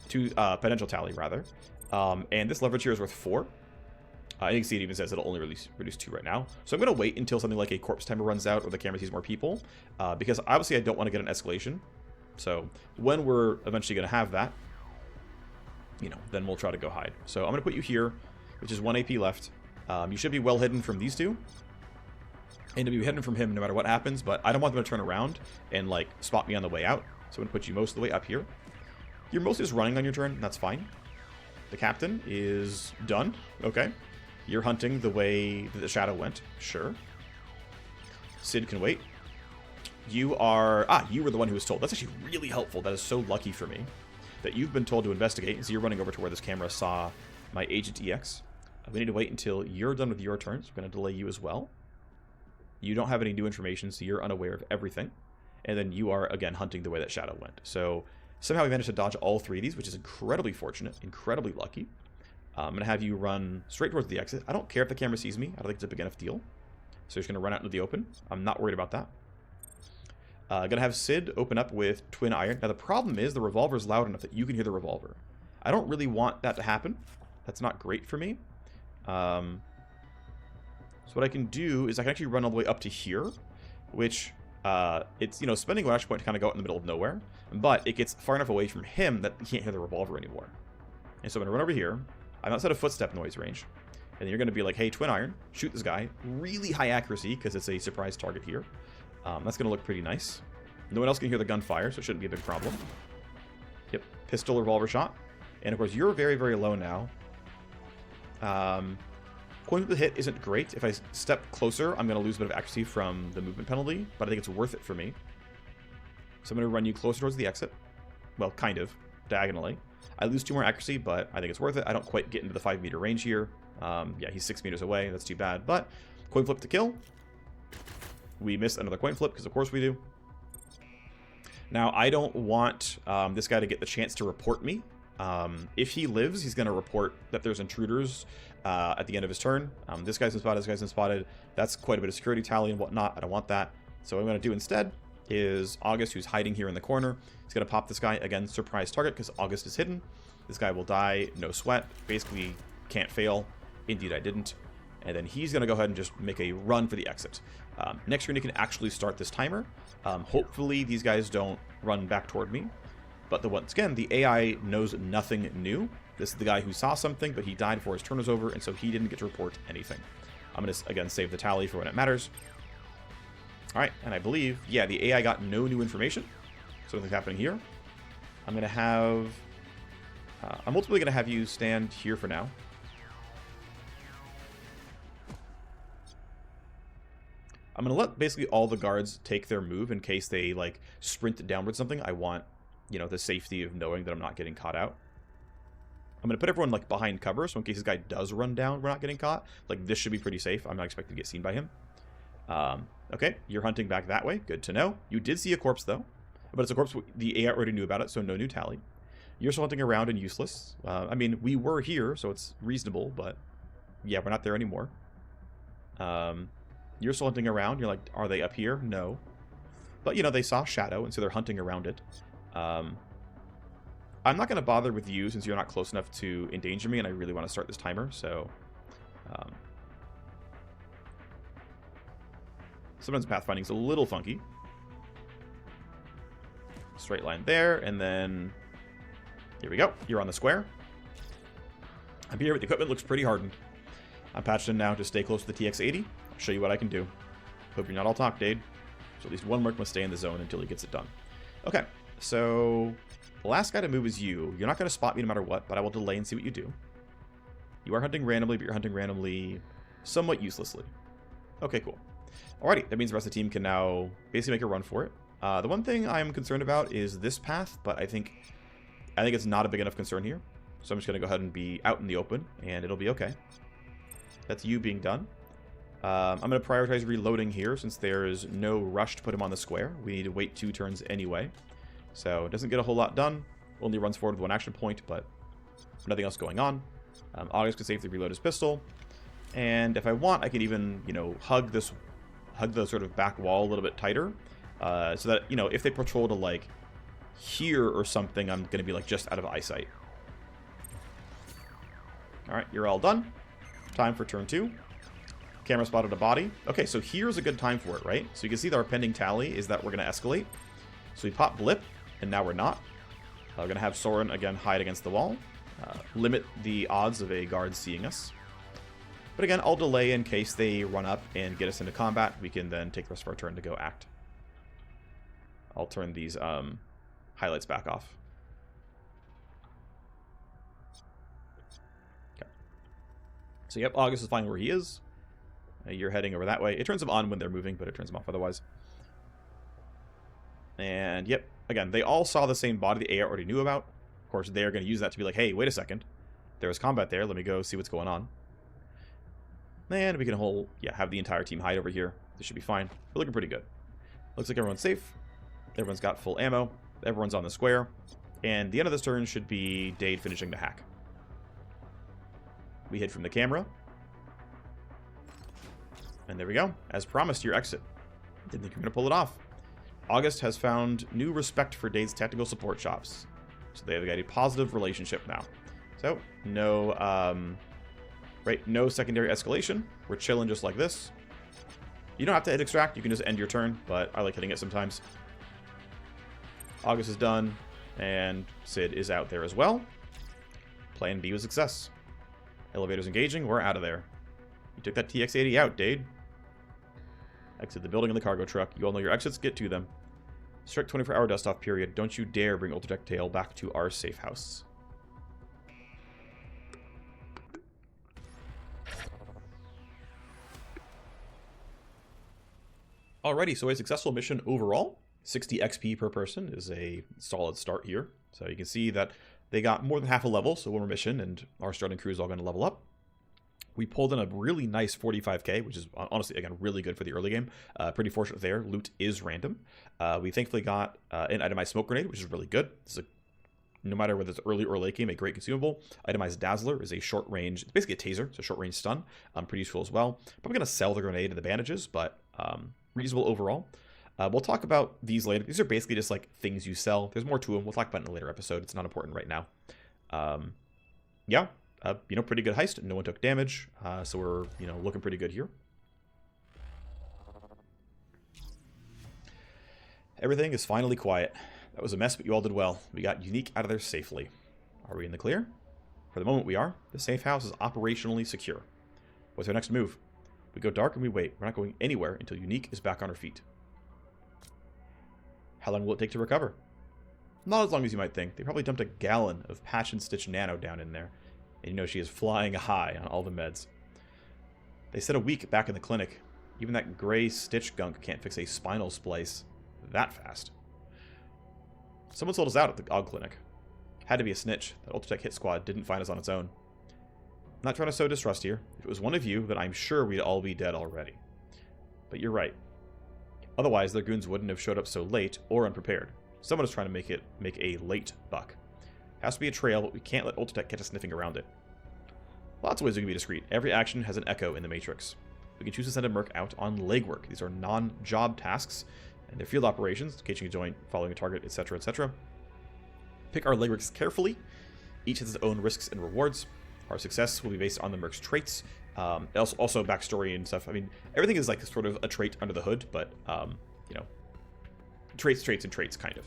potential tally, rather. And this leverage here is worth 4. You can see it even says it'll only reduce 2 right now. So I'm going to wait until something like a corpse timer runs out or the camera sees more people. Because obviously I don't want to get an escalation. So when we're eventually going to have that, then we'll try to go hide. So I'm going to put you here, which is 1 AP left. You should be well hidden from these 2. And to be hidden from him no matter what happens, but I don't want them to turn around and, spot me on the way out. So I'm going to put you most of the way up here. You're mostly just running on your turn, and that's fine. The captain is done. Okay. You're hunting the way that the Shadow went. Sure. Sid can wait. You are... you were the one who was told. That's actually really helpful. That is so lucky for me that you've been told to investigate. So you're running over to where this camera saw my Agent EX. We need to wait until you're done with your turn. So we're going to delay you as well. You don't have any new information, so you're unaware of everything. And then you are, again, hunting the way that Shadow went. So somehow we managed to dodge all 3 of these, which is incredibly fortunate, incredibly lucky. I'm going to have you run straight towards the exit. I don't care if the camera sees me. I don't think it's a big enough deal. So you're just going to run out into the open. I'm not worried about that. Going to have Sid open up with Twin Iron. Now, the problem is the revolver is loud enough that you can hear the revolver. I don't really want that to happen. That's not great for me. So what I can do is I can actually run all the way up to here, which it's, you know, spending Flashpoint to kind of go out in the middle of nowhere, but it gets far enough away from him that he can't hear the revolver anymore. And so I'm going to run over here. I'm outside of footstep noise range. And you're going to be like, hey, Twin Iron, shoot this guy. Really high accuracy because it's a surprise target here. That's going to look pretty nice. No one else can hear the gunfire, so it shouldn't be a big problem. Yep, pistol, revolver shot. And of course, you're very, very low now. Coin flip hit isn't great. If I step closer, I'm going to lose a bit of accuracy from the movement penalty, but I think it's worth it for me. So I'm going to run you closer towards the exit. Well, kind of, diagonally. I lose 2 more accuracy, but I think it's worth it. I don't quite get into the 5-meter range here. Yeah, he's 6 meters away. That's too bad. But coin flip to kill. We miss another coin flip, because of course we do. Now, I don't want this guy to get the chance to report me. If he lives, he's going to report that there's intruders at the end of his turn. This guy's been spotted, this guy's been spotted. That's quite a bit of security tally and whatnot. I don't want that. So what I'm going to do instead is August, who's hiding here in the corner, he's going to pop this guy. Again, surprise target, because August is hidden. This guy will die, no sweat. Basically, can't fail. Indeed, I didn't. And then he's going to go ahead and just make a run for the exit. Next turn, you can actually start this timer. Hopefully, these guys don't run back toward me. But once again, the AI knows nothing new. This is the guy who saw something, but he died before his turn was over, and so he didn't get to report anything. I'm going to, again, save the tally for when it matters. All right, and I believe, yeah, the AI got no new information. So nothing's happening here. I'm going to have... I'm ultimately going to have you stand here for now. I'm going to let basically all the guards take their move in case they, like, sprint downward something. I want, you know, the safety of knowing that I'm not getting caught out. I'm going to put everyone, like, behind cover, so in case this guy does run down, we're not getting caught. Like, this should be pretty safe. I'm not expecting to get seen by him. Okay, you're hunting back that way. Good to know. You did see a corpse, though. But it's a corpse the AI already knew about it, so no new tally. You're still hunting around and useless. I mean, we were here, so it's reasonable, but yeah, we're not there anymore. You're still hunting around. You're like, are they up here? No. But, you know, they saw shadow, and so they're hunting around it. I'm not going to bother with you since you're not close enough to endanger me, and I really want to start this timer, so... sometimes pathfinding's a little funky. Straight line there, and then... here we go. You're on the square. I'm here, but the equipment looks pretty hardened. I'm patched in now to stay close to the TX-80. I'll show you what I can do. Hope you're not all talk, Dade. So at least one merc must stay in the zone until he gets it done. Okay, so... the last guy to move is you. You're not going to spot me no matter what, but I will delay and see what you do. You are hunting randomly, but you're hunting randomly somewhat uselessly. Okay, cool. Alrighty, that means the rest of the team can now basically make a run for it. The one thing I'm concerned about is this path, but I think it's not a big enough concern here. So I'm just going to go ahead and be out in the open, and it'll be okay. That's you being done. I'm going to prioritize reloading here, since there's no rush to put him on the square. We need to wait 2 turns anyway. So it doesn't get a whole lot done. Only runs forward with 1 action point, but nothing else going on. August can safely reload his pistol. And if I want, I can even, you know, hug the sort of back wall a little bit tighter. So that, you know, if they patrol to, like, here or something, I'm going to be, like, just out of eyesight. Alright, you're all done. Time for turn 2. Camera spotted a body. Okay, so here's a good time for it, right? So you can see that our pending tally is that we're going to escalate. So we pop Blip, and now we're not. We're going to have Soren, again, hide against the wall. Limit the odds of a guard seeing us. But again, I'll delay in case they run up and get us into combat. We can then take the rest of our turn to go act. I'll turn these highlights back off. Okay. So yep, August is fine where he is. You're heading over that way. It turns them on when they're moving, but it turns them off otherwise. And yep, again, they all saw the same body the AI already knew about. Of course, they're going to use that to be like, hey, wait a second. There was combat there. Let me go see what's going on. And we can have the entire team hide over here. This should be fine. We're looking pretty good. Looks like everyone's safe. Everyone's got full ammo. Everyone's on the square. And the end of this turn should be Dade finishing the hack. We hid from the camera. And there we go. As promised, your exit. Didn't think you were going to pull it off. August has found new respect for Dade's technical support shops. So they've got a positive relationship now. So, no right? No secondary escalation. We're chilling just like this. You don't have to hit extract. You can just end your turn, but I like hitting it sometimes. August is done, and Sid is out there as well. Plan B was success. Elevator's engaging. We're out of there. You took that TX-80 out, Dade. Exit the building in the cargo truck. You all know your exits. Get to them. Strict 24-hour dust-off period. Don't you dare bring Ultratech Tail back to our safe house. Alrighty, so a successful mission overall. 60 XP per person is a solid start here. So you can see that they got more than half a level, so one more mission, and our starting crew is all going to level up. We pulled in a really nice 45k, which is honestly, again, really good for the early game. Pretty fortunate there. Loot is random. We thankfully got an itemized smoke grenade, which is really good. This is no matter whether it's early or late game, a great consumable. Itemized Dazzler is a short range, it's basically a taser, so short range stun. Pretty useful as well. Probably going to sell the grenade and the bandages, but reasonable overall. We'll talk about these later. These are basically just like things you sell. There's more to them. We'll talk about it in a later episode. It's not important right now. Yeah, pretty good heist. No one took damage, so we're, looking pretty good here. Everything is finally quiet. That was a mess, but you all did well. We got Unique out of there safely. Are we in the clear? For the moment, we are. The safe house is operationally secure. What's our next move? We go dark and we wait. We're not going anywhere until Unique is back on her feet. How long will it take to recover? Not as long as you might think. They probably dumped a gallon of Patch and Stitch Nano down in there. And she is flying high on all the meds. They said a week back in the clinic. Even that gray Stitch gunk can't fix a spinal splice that fast. Someone sold us out at the AUG clinic. Had to be a snitch. That Ultratech hit squad didn't find us on its own. I'm not trying to sow distrust here. If it was one of you, then I'm sure we'd all be dead already. But you're right. Otherwise, their goons wouldn't have showed up so late or unprepared. Someone is trying to make a late buck. Has to be a trail, but we can't let Ultratech catch us sniffing around it. Lots of ways we can be discreet. Every action has an echo in the Matrix. We can choose to send a merc out on legwork. These are non-job tasks, and they're field operations, catching a joint, following a target, etc., etc. Pick our legworks carefully. Each has its own risks and rewards. Our success will be based on the merc's traits. Also backstory and stuff. I mean, everything is like sort of a trait under the hood, but, traits, kind of.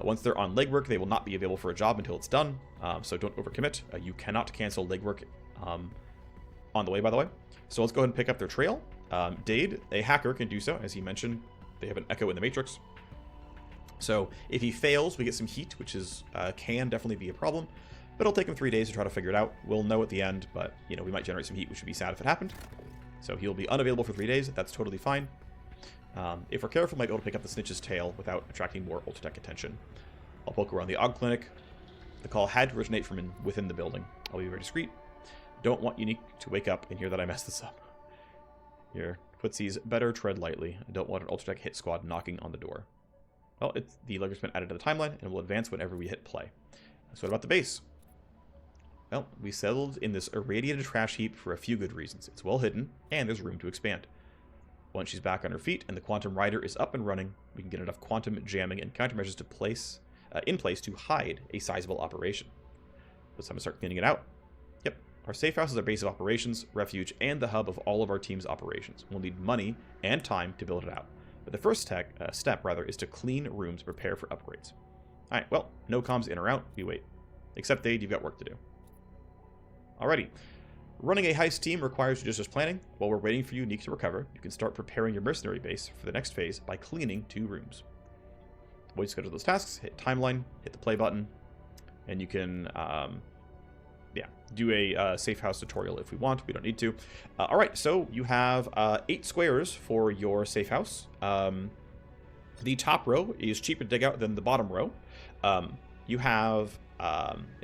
Once they're on legwork, they will not be available for a job until it's done, so don't overcommit. You cannot cancel legwork on the way, by the way. So let's go ahead and pick up their trail. Dade, a hacker, can do so. As he mentioned, they have an echo in the Matrix. So if he fails, we get some heat, which is can definitely be a problem. But it'll take him 3 days to try to figure it out. We'll know at the end, but, we might generate some heat, which would be sad if it happened. So he'll be unavailable for 3 days. That's totally fine. If we're careful, we might be able to pick up the snitch's tail without attracting more Ultratech attention. I'll poke around the AUG clinic. The call had to originate from within the building. I'll be very discreet. Don't want Unique to wake up and hear that I messed this up. Your footsies better tread lightly. I don't want an Ultratech hit squad knocking on the door. Well, the legwork's been added to the timeline, and will advance whenever we hit play. So what about the base? Well, we settled in this irradiated trash heap for a few good reasons. It's well hidden, and there's room to expand. Once she's back on her feet and the Quantum Rider is up and running, we can get enough quantum jamming and countermeasures in place to hide a sizable operation. It's time to start cleaning it out. Yep, our safe house is our base of operations, refuge, and the hub of all of our team's operations. We'll need money and time to build it out. But the first step, is to clean rooms and prepare for upgrades. Alright, well, no comms in or out, we wait. Except Dade, you've got work to do. Alrighty. Running a heist team requires judicious planning. While we're waiting for Unique to recover, you can start preparing your mercenary base for the next phase by cleaning 2 rooms. While you schedule those tasks, hit timeline, hit the play button, and you can do a safe house tutorial if we want. We don't need to. Alright, so you have 8 squares for your safe house. The top row is cheaper to dig out than the bottom row. You have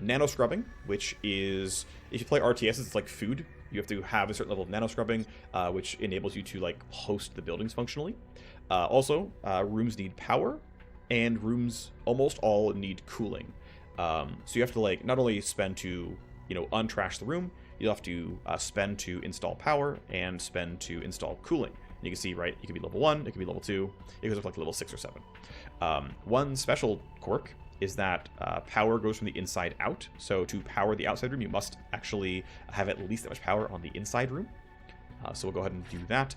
nano scrubbing, which is, if you play RTS, it's like food. You have to have a certain level of nano scrubbing, which enables you to like host the buildings functionally. Also, rooms need power, and rooms almost all need cooling. So you have to like not only spend to untrash the room, you'll have to spend to install power and spend to install cooling. And you can see, right, it could be level 1, it could be level 2, it goes up like level 6 or 7. One special quirk is that power goes from the inside out. So to power the outside room, you must actually have at least that much power on the inside room. So we'll go ahead and do that.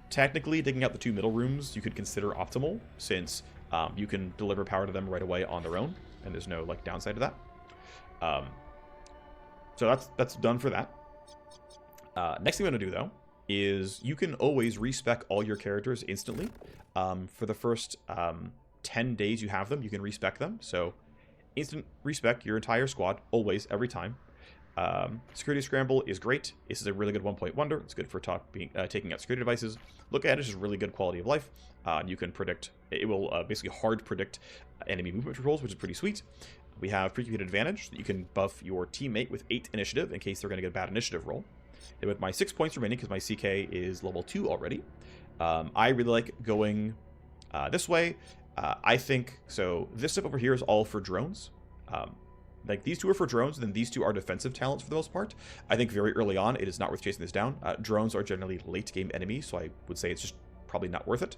Technically, digging out the 2 middle rooms you could consider optimal, since you can deliver power to them right away on their own, and there's no like downside to that. So that's done for that. Next thing I'm going to do, though, is you can always respec all your characters instantly. For the first 10 days you have them, you can respec them. So instant respec your entire squad, always, every time. Security Scramble is great. This is a really good 1-point wonder. It's good for taking out security devices. Look at it, it's just really good quality of life. You can predict, it will basically hard predict enemy movement controls, which is pretty sweet. We have Phreak Advantage. You can buff your teammate with 8 initiative in case they're going to get a bad initiative roll. And with my 6 points remaining, because my CK is level 2 already, I really like going this way. I think, so this stuff over here is all for drones. Like, these 2 are for drones, and then these 2 are defensive talents for the most part. I think very early on, it is not worth chasing this down. Drones are generally late-game enemies, so I would say it's just probably not worth it.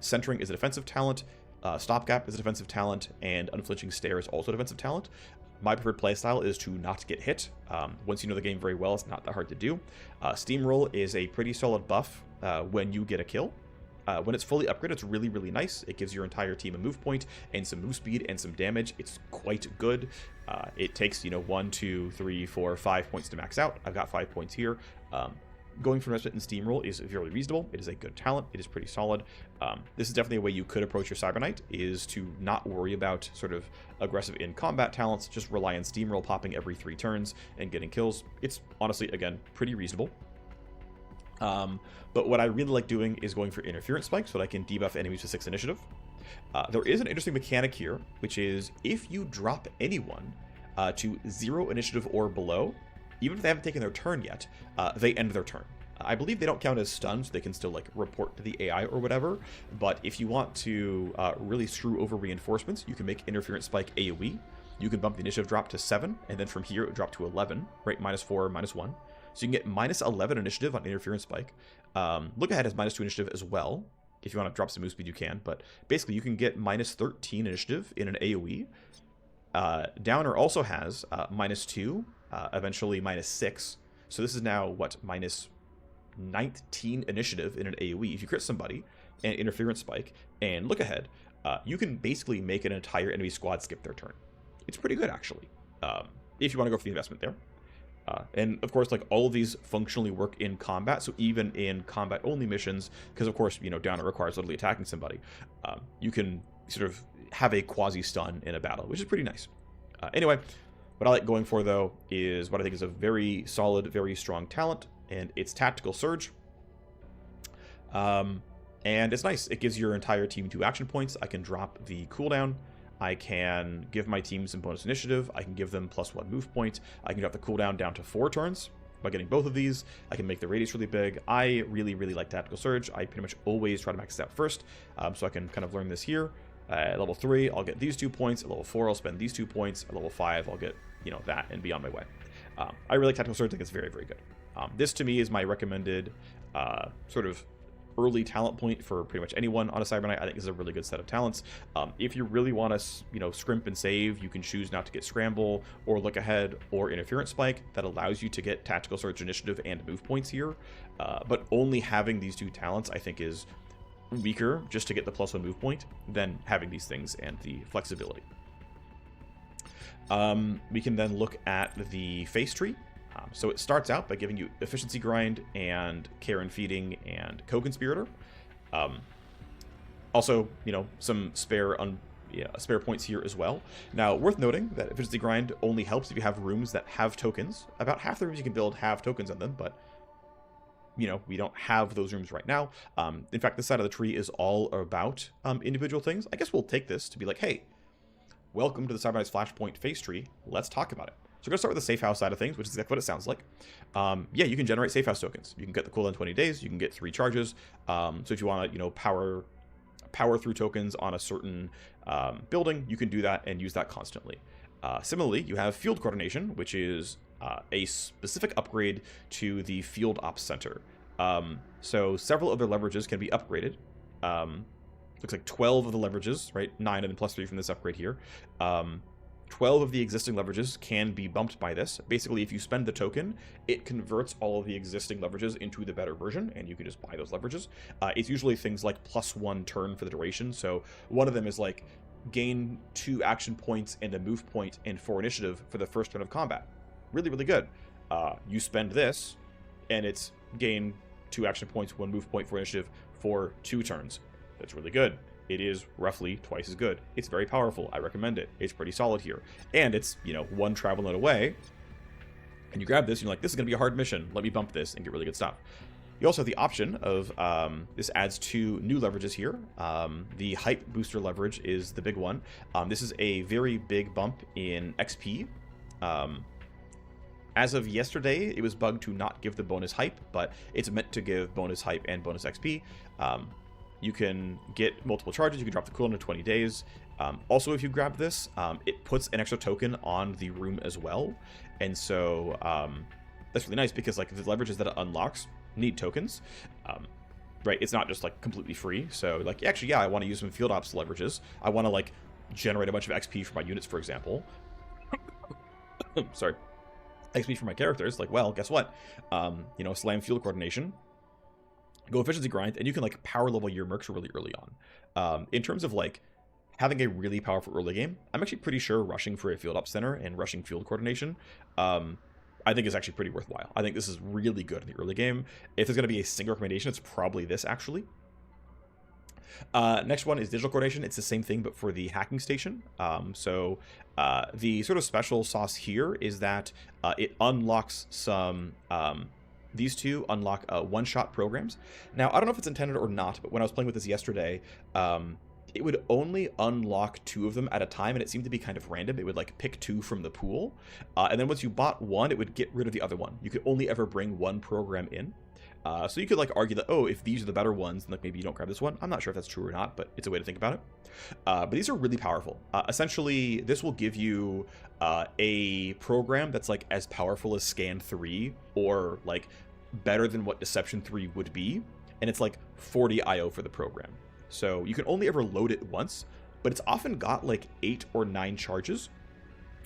Centering is a defensive talent. Stopgap is a defensive talent, and Unflinching Stare is also a defensive talent. My preferred playstyle is to not get hit. Once you know the game very well, it's not that hard to do. Steamroll is a pretty solid buff when you get a kill. When it's fully upgraded, it's really, really nice. It gives your entire team a move point and some move speed and some damage. It's quite good. It takes, 1, 2, 3, 4, 5 points to max out. I've got 5 points here. Going for Respite and Steamroll is very reasonable. It is a good talent. It is pretty solid. This is definitely a way you could approach your Cyber Knight, is to not worry about sort of aggressive in combat talents. Just rely on Steamroll popping every 3 turns and getting kills. It's honestly, again, pretty reasonable. But what I really like doing is going for Interference Spike so that I can debuff enemies with 6 initiative. There is an interesting mechanic here, which is if you drop anyone to 0 initiative or below, even if they haven't taken their turn yet, they end their turn. I believe they don't count as stunned, so they can still like report to the AI or whatever. But if you want to really screw over reinforcements, you can make Interference Spike AoE. You can bump the initiative drop to 7, and then from here it would drop to 11, right? -4, -1. So you can get -11 initiative on Interference Spike. Look Ahead has -2 initiative as well. If you want to drop some move speed, you can. But basically, you can get -13 initiative in an AoE. Downer also has -2, eventually -6. So this is now, what, -19 initiative in an AoE. If you crit somebody and Interference Spike and Look Ahead, you can basically make an entire enemy squad skip their turn. It's pretty good, actually, if you want to go for the investment there. And of course, like, all of these functionally work in combat. So even in combat only missions, because of course, Downer requires literally attacking somebody, you can sort of have a quasi stun in a battle, which is pretty nice. Anyway, what I like going for, though, is what I think is a very solid, very strong talent, and it's Tactical Surge. And it's nice. It gives your entire team 2 action points. I can drop the cooldown. I can give my team some bonus initiative. I can give them +1 move point. I can drop the cooldown down to 4 turns by getting both of these. I can make the radius really big. I really, really like Tactical Surge. I pretty much always try to max it out first, so I can kind of learn this here. At level 3, I'll get these 2 points. At level 4, I'll spend these 2 points. At level 5, I'll get, that and be on my way. I really like Tactical Surge. I think it's very, very good. This, to me, is my recommended sort of early talent point for pretty much anyone on a Cyber Knight. I think this is a really good set of talents. If you really want to, scrimp and save, you can choose not to get Scramble or Look Ahead or Interference Spike. That allows you to get Tactical Surge initiative and move points here. But only having these 2 talents, I think, is weaker just to get the +1 move point than having these things and the flexibility. We can then look at the face tree. So it starts out by giving you Efficiency Grind and Care and Feeding and Co-Conspirator. Also, some spare points here as well. Now, worth noting that Efficiency Grind only helps if you have rooms that have tokens. About half the rooms you can build have tokens on them, but we don't have those rooms right now. In fact, this side of the tree is all about individual things. I guess we'll take this to be like, hey, welcome to the Cyber Knight's Flashpoint face tree. Let's talk about it. So we're going to start with the Safehouse side of things, which is exactly what it sounds like. Yeah, you can generate Safehouse tokens. You can get the cooldown 20 days. You can get 3 charges. So if you want to, power through tokens on a certain building, you can do that and use that constantly. Similarly, you have Field Coordination, which is a specific upgrade to the Field Ops Center. So several other leverages can be upgraded. looks like 12 of the leverages, right? 9 and then plus 3 from this upgrade here. 12 of the existing leverages can be bumped by this. Basically, if you spend the token, it converts all of the existing leverages into the better version, and you can just buy those leverages. It's usually things like +1 turn for the duration. So one of them is like gain 2 action points and a move point and 4 initiative for the first turn of combat. Really, really good. You spend this, and it's gain 2 action points, 1 move point, 4 initiative for 2 turns. That's really good. It is roughly twice as good. It's very powerful. I recommend it. It's pretty solid here. And it's, 1 travel node away. And you grab this, and you're like, this is going to be a hard mission. Let me bump this and get really good stuff. You also have the option of, this adds 2 new leverages here. The hype booster leverage is the big one. This is a very big bump in XP. As of yesterday, it was bugged to not give the bonus hype, but it's meant to give bonus hype and bonus XP. You can get multiple charges. You can drop the cooldown to 20 days. Also, if you grab this, it puts an extra token on the room as well. And so that's really nice because like the leverages that it unlocks need tokens. Right? It's not just like completely free. So like, actually, yeah, I want to use some field ops leverages. I want to like generate a bunch of XP for my units, for example. Sorry. XP for my characters. Like, well, guess what? Slam field coordination. Go efficiency grind, and you can like power level your mercs really early on. In terms of like having a really powerful early game, I'm actually pretty sure rushing for a field op center and rushing field coordination, I think is actually pretty worthwhile. I think this is really good in the early game. If there's going to be a single recommendation, it's probably this actually. Next one is digital coordination. It's the same thing, but for the hacking station. The sort of special sauce here is that it unlocks some. These 2 unlock one-shot programs. Now, I don't know if it's intended or not, but when I was playing with this yesterday, it would only unlock 2 of them at a time, and it seemed to be kind of random. It would like pick 2 from the pool, and then once you bought one, it would get rid of the other one. You could only ever bring 1 program in. So you could like argue that, oh, if these are the better ones, then like maybe you don't grab this one. I'm not sure if that's true or not, but it's a way to think about it. But these are really powerful. Essentially, this will give you a program that's like as powerful as Scan 3 or like better than what Deception 3 would be, and it's like 40 IO for the program. So you can only ever load it once, but it's often got like 8 or 9 charges,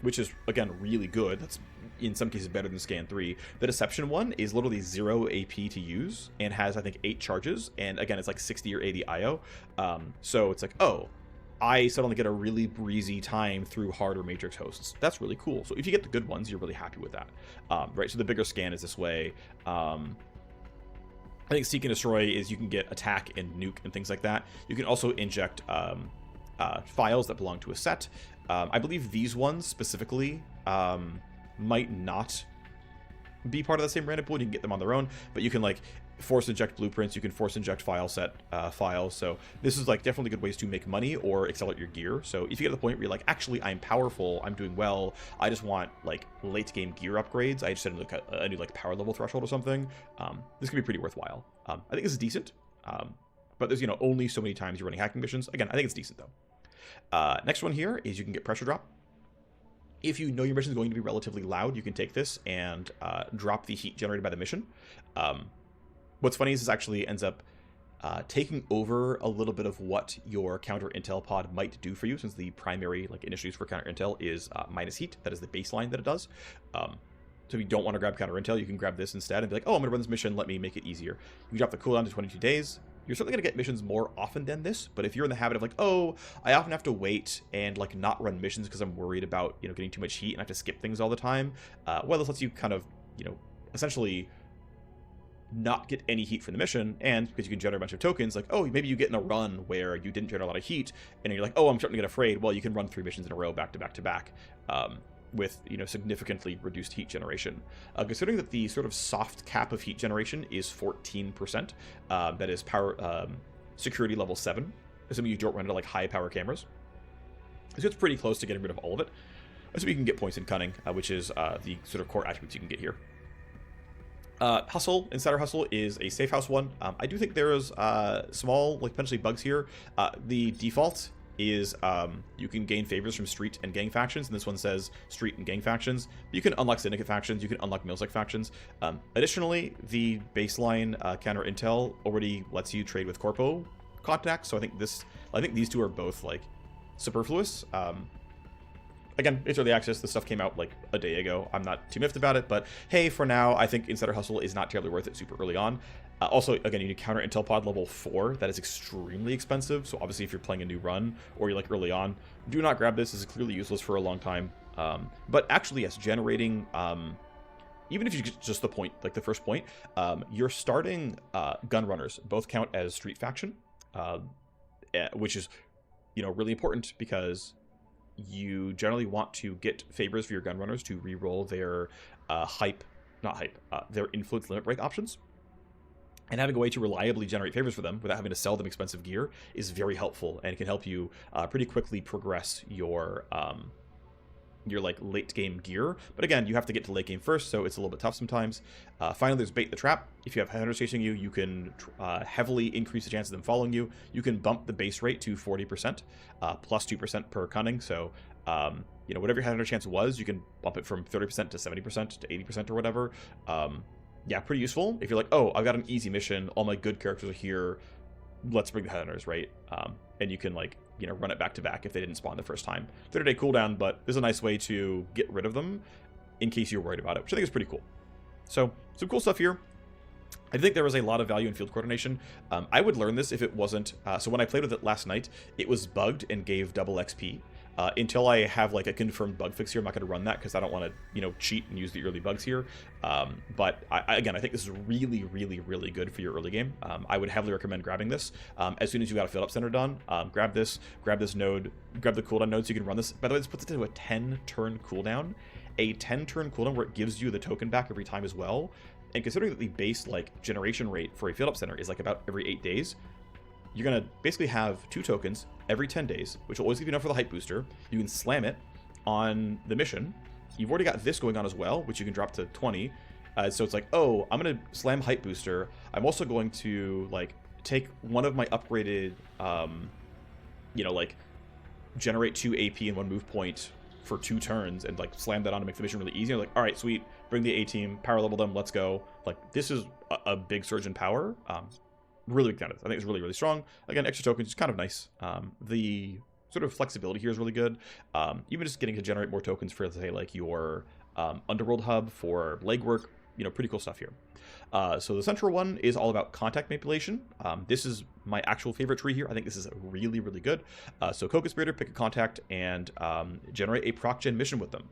which is again really good. That's in some cases better than Scan 3. The Deception one is literally 0 AP to use and has I think 8 charges, and again it's like 60 or 80 IO. So it's like, oh, I suddenly get a really breezy time through harder matrix hosts. That's really cool. So if you get the good ones, you're really happy with that. Right, so the bigger scan is this way. I think Seek and Destroy is you can get attack and nuke and things like that. You can also inject files that belong to a set. I believe these ones specifically might not be part of the same random pool. You can get them on their own, but you can like force inject blueprints, you can force inject file set files. So this is like definitely good ways to make money or accelerate your gear. So if you get to the point where you're like, actually I'm powerful, I'm doing well, I just want like late game gear upgrades, I just set a new like power level threshold or something, this could be pretty worthwhile. I think this is decent, but there's only so many times you're running hacking missions. Again, I think it's decent though. Next one here is you can get pressure drop. If you know your mission is going to be relatively loud, you can take this and drop the heat generated by the mission. What's funny is this actually ends up taking over a little bit of what your counter intel pod might do for you, since the primary like initiatives for counter intel is minus heat. That is the baseline that it does. So if you don't want to grab counter intel, you can grab this instead and be like, oh, I'm gonna run this mission, let me make it easier. You can drop the cooldown to 22 days. You're certainly gonna get missions more often than this, but if you're in the habit of like, oh, I often have to wait and like not run missions because I'm worried about getting too much heat and I have to skip things all the time, well, this lets you kind of essentially not get any heat from the mission, and because you can generate a bunch of tokens, like, oh, maybe you get in a run where you didn't generate a lot of heat, and you're like, oh, I'm starting to get afraid. Well, you can run 3 missions in a row back to back to back with significantly reduced heat generation. Considering that the sort of soft cap of heat generation is 14%, that is power security level 7, assuming you don't run into like high power cameras. So it's pretty close to getting rid of all of it. So you can get points in cunning, which is the sort of core attributes you can get here. Hustle, Insider Hustle is a Safehouse one. I do think there is small, like potentially bugs here. The default is you can gain favors from street and gang factions, and this one says street and gang factions. You can unlock syndicate factions, you can unlock milsec factions. Additionally, the baseline counter intel already lets you trade with corpo contacts, so I think this I think these two are both like superfluous. Again, it's early access. This stuff came out like a day ago. I'm not too miffed about it, but hey, for now, I think Insider Hustle is not terribly worth it super early on. Also, again, you need counter intel pod level 4. That is extremely expensive. So obviously, if you're playing a new run or you're like early on, do not grab this. This is clearly useless for a long time. But actually, yes, generating, even if you get just the point, like the first point, your starting gun runners both count as street faction, which is, really important because you generally want to get favors for your gun runners to reroll their their influence limit break options. And having a way to reliably generate favors for them without having to sell them expensive gear is very helpful and can help you pretty quickly progress your like late game gear. But again, you have to get to late game first, so it's a little bit tough sometimes. Finally, there's Bait the Trap. If you have headhunters chasing you, you can heavily increase the chance of them following you. You can bump the base rate to 40%, plus 2% per cunning. So, whatever your headhunter chance was, you can bump it from 30% to 70% to 80% or whatever. Yeah, pretty useful. If you're like, oh, I've got an easy mission, all my good characters are here, let's bring the headhunters, right? And you can run it back to back if they didn't spawn the first time. 30-day cooldown, but this is a nice way to get rid of them in case you're worried about it, which I think is pretty cool. So, some cool stuff here. I think there was a lot of value in field coordination. I would learn this if it wasn't... so when I played with it last night, it was bugged and gave double XP. Until I have like a confirmed bug fix here, I'm not going to run that because I don't want to, cheat and use the early bugs here. But again, I think this is really, really, really good for your early game. I would heavily recommend grabbing this. As soon as you got a field up center done, grab this node, grab the cooldown node so you can run this. By the way, this puts it into a 10-turn cooldown. A 10-turn cooldown where it gives you the token back every time as well. And considering that the base generation rate for a field up center is like about every 8 days, you're going to basically have 2 tokens every 10 days, which will always give you enough for the hype booster. You can slam it on the mission. You've already got this going on as well, which you can drop to 20. So it's like, oh, I'm going to slam hype booster. I'm also going to take one of my upgraded, generate 2 AP and 1 move point for 2 turns and slam that on to make the mission really easy. You're like, all right, sweet, bring the A team, power level them, let's go. This is a big surge in power. Really big fan of this. I think it's really, really strong. Again, extra tokens is kind of nice. The sort of flexibility here is really good. Even just getting to generate more tokens for, say, your Underworld hub for legwork, pretty cool stuff here. So the central one is all about contact manipulation. This is my actual favorite tree here. I think this is really, really good. So Co-Conspirator, pick a contact, and generate a proc gen mission with them.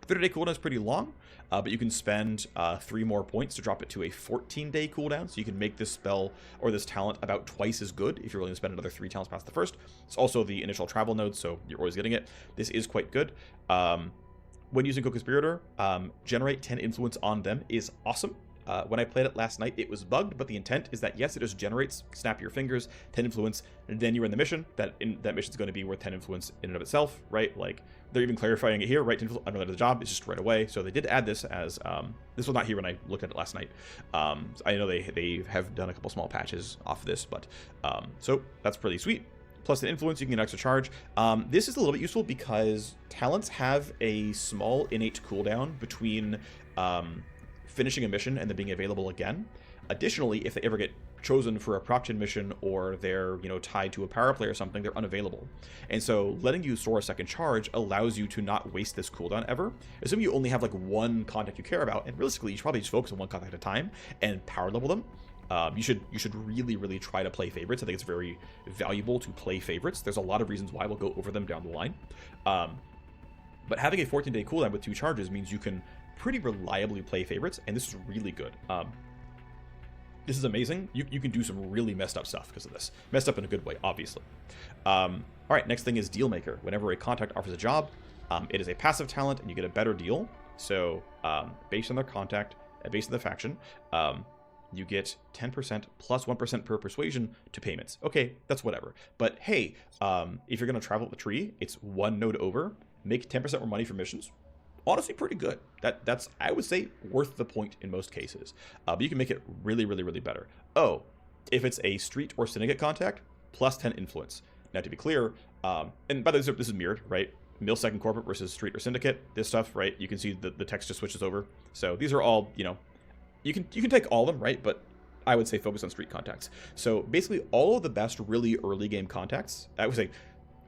30-day cooldown is pretty long, but you can spend 3 more points to drop it to a 14-day cooldown, so you can make this spell or this talent about twice as good if you're willing to spend another 3 talents past the first. It's also the initial travel node, so you're always getting it. This is quite good. When using Co-Conspirator, generate 10 influence on them is awesome. When I played it last night, it was bugged, but the intent is that, yes, it just generates, snap your fingers, 10 influence, and then you're in the mission. That mission's going to be worth 10 influence in and of itself, right? They're even clarifying it here, right? 10 influence, I know that the job is just right away. So they did add this as, this was not here when I looked at it last night. I know they have done a couple small patches off this, but, so that's pretty sweet. Plus an influence, you can get an extra charge. This is a little bit useful because talents have a small innate cooldown between, finishing a mission and then being available again. Additionally, if they ever get chosen for a proc gen mission or they're tied to a power play or something, they're unavailable. And so letting you store a second charge allows you to not waste this cooldown ever. Assuming you only have 1 contact you care about, and realistically you should probably just focus on 1 contact at a time and power level them. You should really, really try to play favorites. I think it's very valuable to play favorites. There's a lot of reasons why. We'll go over them down the line. But having a 14-day cooldown with 2 charges means you can pretty reliably play favorites, and this is really good. This is amazing. You can do some really messed up stuff because of this. Messed up in a good way, obviously. All right, next thing is Deal Maker. Whenever a contact offers a job, it is a passive talent, and you get a better deal. So based on their contact, based on the faction, you get 10% plus 1% per persuasion to payments. Okay, that's whatever. But hey, if you're going to travel up the tree, it's 1 node over, make 10% more money for missions. Honestly, pretty good. That's, I would say, worth the point in most cases. But you can make it really, really, really better. Oh, if it's a street or syndicate contact, plus 10 influence. Now, to be clear, and by the way, this is mirrored, right? Milsecond corporate versus street or syndicate. This stuff, right? You can see the text just switches over. So these are all, you can take all of them, right? But I would say focus on street contacts. So basically all of the best really early game contacts, I would say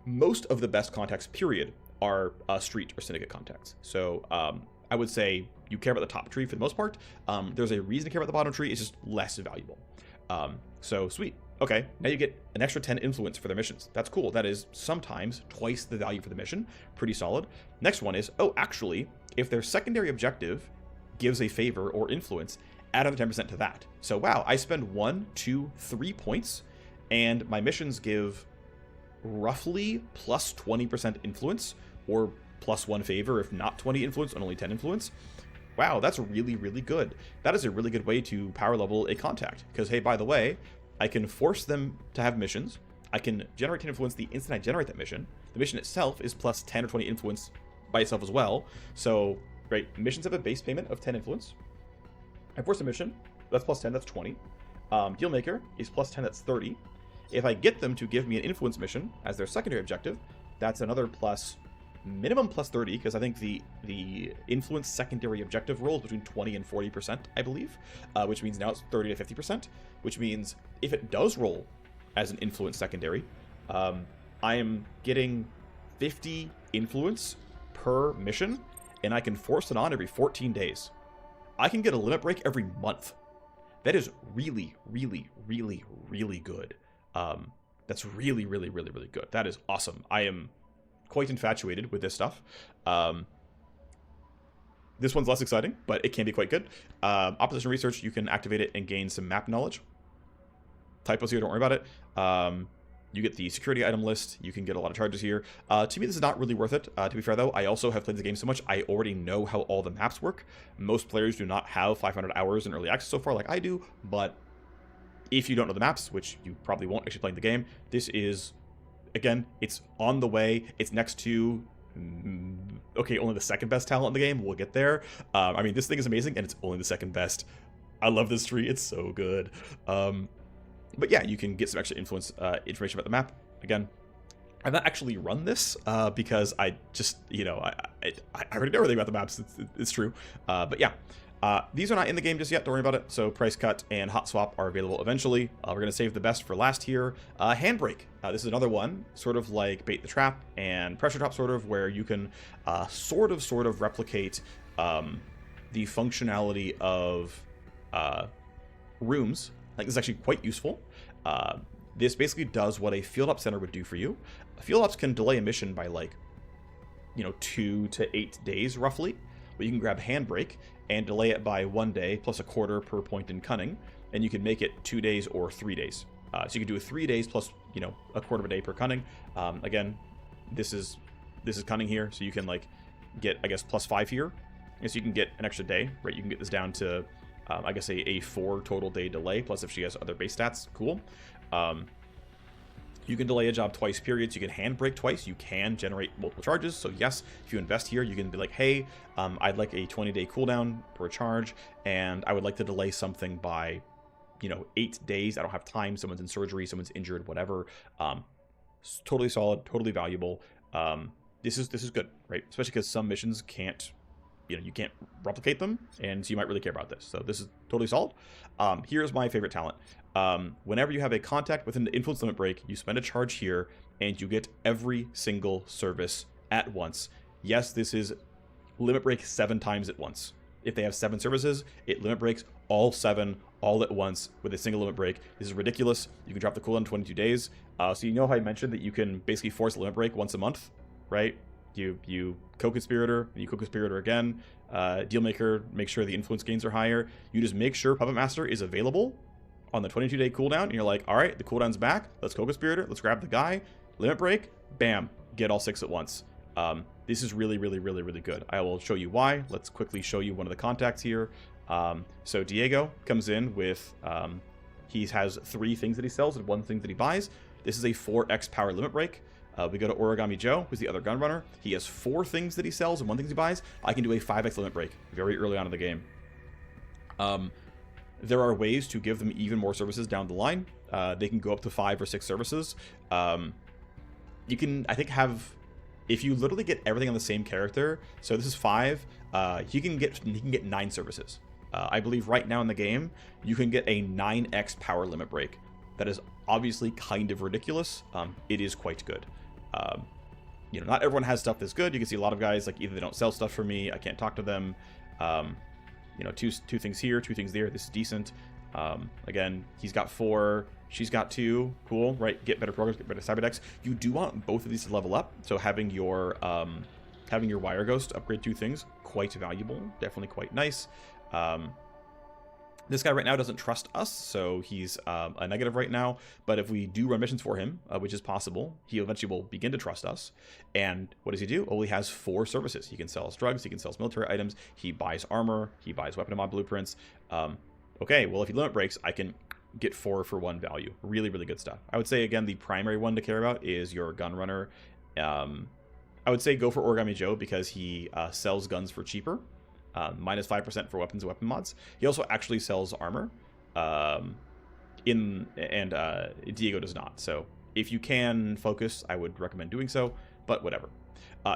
most of the best contacts, period, are street or syndicate contacts. So I would say you care about the top tree for the most part. There's a reason to care about the bottom tree, it's just less valuable. So sweet. Okay, now you get an extra 10 influence for their missions. That's cool. That is sometimes twice the value for the mission. Pretty solid. Next one is, oh, actually, if their secondary objective gives a favor or influence, add another 10% to that. So wow, I spend 1, 2, 3 points, and my missions give roughly plus 20% influence, or plus 1 favor if not 20 influence and only 10 influence. Wow, that's really, really good. That is a really good way to power level a contact. Because, hey, by the way, I can force them to have missions. I can generate 10 influence the instant I generate that mission. The mission itself is plus 10 or 20 influence by itself as well. So, right, missions have a base payment of 10 influence. I force a mission, that's plus 10, that's 20. Dealmaker is plus 10, that's 30. If I get them to give me an influence mission as their secondary objective, that's another plus, minimum plus 30, because I think the influence secondary objective roll is between 20 and 40%, I believe, which means now it's 30 to 50%, which means if it does roll as an influence secondary, I am getting 50 influence per mission, and I can force it on every 14 days. I can get a limit break every month. That is really, really, really, really good. That's really, really, really, really good. That is awesome. I am quite infatuated with this stuff. This one's less exciting, but it can be quite good. Opposition research, you can activate it and gain some map knowledge. Typos here, don't worry about it. You get the security item list. You can get a lot of charges here. To me, this is not really worth it. To be fair, though, I also have played the game so much, I already know how all the maps work. Most players do not have 500 hours in early access so far like I do, but if you don't know the maps, which you probably won't actually playing the game, this is, again, it's on the way. It's next to, okay, only the second best talent in the game. We'll get there. I mean, this thing is amazing, and it's only the second best. I love this tree. It's so good. But yeah, you can get some extra influence information about the map. Again, I've not actually run this because I just, you know, I already know everything about the maps. It's true. But yeah, these are not in the game just yet. Don't worry about it. So price cut and hot swap are available eventually. We're going to save the best for last here. Handbrake. This is another one, sort of like Bait the Trap and Pressure Drop, sort of, where you can sort of replicate the functionality of rooms. I think this is actually quite useful. This basically does what a field op center would do for you. Field ops can delay a mission by, like, you know, 2 to 8 days roughly, but you can grab Handbrake and delay it by 1 day plus a quarter per point in cunning, and you can make it 2 days or 3 days. So you can do a 3 days plus, you know, a quarter of a day per cunning. Again, this is cunning here, so you can, like, get, I guess, plus 5 here, and so you can get an extra day, right? You can get this down to I guess a 4 total day delay, plus if she has other base stats, cool. You can delay a job twice, period. So you can handbrake twice. You can generate multiple charges. So yes, if you invest here, you can be like, hey, I'd like a 20-day cooldown per charge, and I would like to delay something by, you know, 8 days. I don't have time. Someone's in surgery, someone's injured, whatever. Totally solid, totally valuable. This is good, right? Especially because some missions can't, you know, you can't replicate them, and so you might really care about this. So this is totally solid. Here's my favorite talent. Whenever you have a contact within the influence limit break, you spend a charge here, and you get every single service at once. Yes, this is limit break 7 times at once. If they have 7 services, it limit breaks all 7 all at once with a single limit break. This is ridiculous. You can drop the cooldown in 22 days. So you know how I mentioned that you can basically force a limit break once a month, right? You co-conspirator, you co-conspirator again, dealmaker, make sure the influence gains are higher. You just make sure Puppet Master is available on the 22-day cooldown, and you're like, all right, the cooldown's back, let's co-conspirator, let's grab the guy, limit break, bam, get all 6 at once. This is really, really, really, really good. I will show you why. Let's quickly show you one of the contacts here. So Diego comes in with, he has 3 things that he sells and 1 thing that he buys. This is a 4x power limit break. We go to Origami Joe, who's the other gunrunner. He has 4 things that he sells and 1 thing he buys. I can do a 5x limit break very early on in the game. There are ways to give them even more services down the line. They can go up to 5 or 6 services. You can, I think, have, if you literally get everything on the same character, so this is 5, he can get 9 services. I believe right now in the game, you can get a 9x power limit break. That is obviously kind of ridiculous. It is quite good. You know, not everyone has stuff that's good. You can see a lot of guys, like, either they don't sell stuff for me, I can't talk to them. You know, two things here, 2 things there. This is decent. Again, he's got 4, she's got 2. Cool, right? Get better programs, get better cyber decks. You do want both of these to level up. So having your Wire Ghost upgrade 2 things, quite valuable. Definitely quite nice. This guy right now doesn't trust us, so he's a negative right now. But if we do run missions for him, which is possible, he eventually will begin to trust us. And what does he do? Oh, he has 4 services. He can sell us drugs, he can sell us military items, he buys armor, he buys weapon and mod blueprints. Okay, well, if he limit breaks, I can get 4 for 1 value. Really, really good stuff. I would say, again, the primary one to care about is your gun runner. I would say go for Origami Joe because he sells guns for cheaper. Minus 5% for weapons and weapon mods. He also actually sells armor. Diego does not. So if you can focus, I would recommend doing so, but whatever.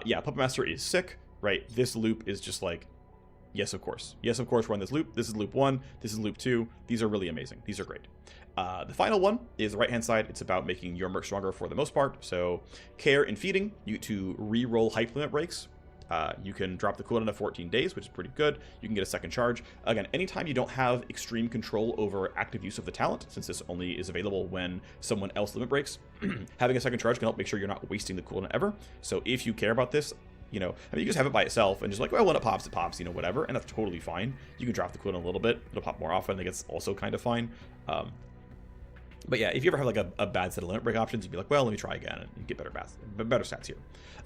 Yeah, Puppet Master is sick, right? This loop is just like, yes, of course. Yes, of course, run this loop. This is loop 1. This is loop 2. These are really amazing. These are great. The final one is the right-hand side. It's about making your merc stronger for the most part. So care and feeding, you to re-roll hype limit breaks. You can drop the cooldown to 14 days, which is pretty good. You can get a second charge. Again, anytime you don't have extreme control over active use of the talent, since this only is available when someone else limit breaks, having a second charge can help make sure you're not wasting the cooldown ever. So if you care about this, you know, I mean, you just have it by itself and just like, well, when it pops, you know, whatever, and that's totally fine. You can drop the cooldown a little bit. It'll pop more often. I think it's also kind of fine. But yeah, if you ever have like a bad set of limit break options, you'd be like, well, let me try again and get better stats here.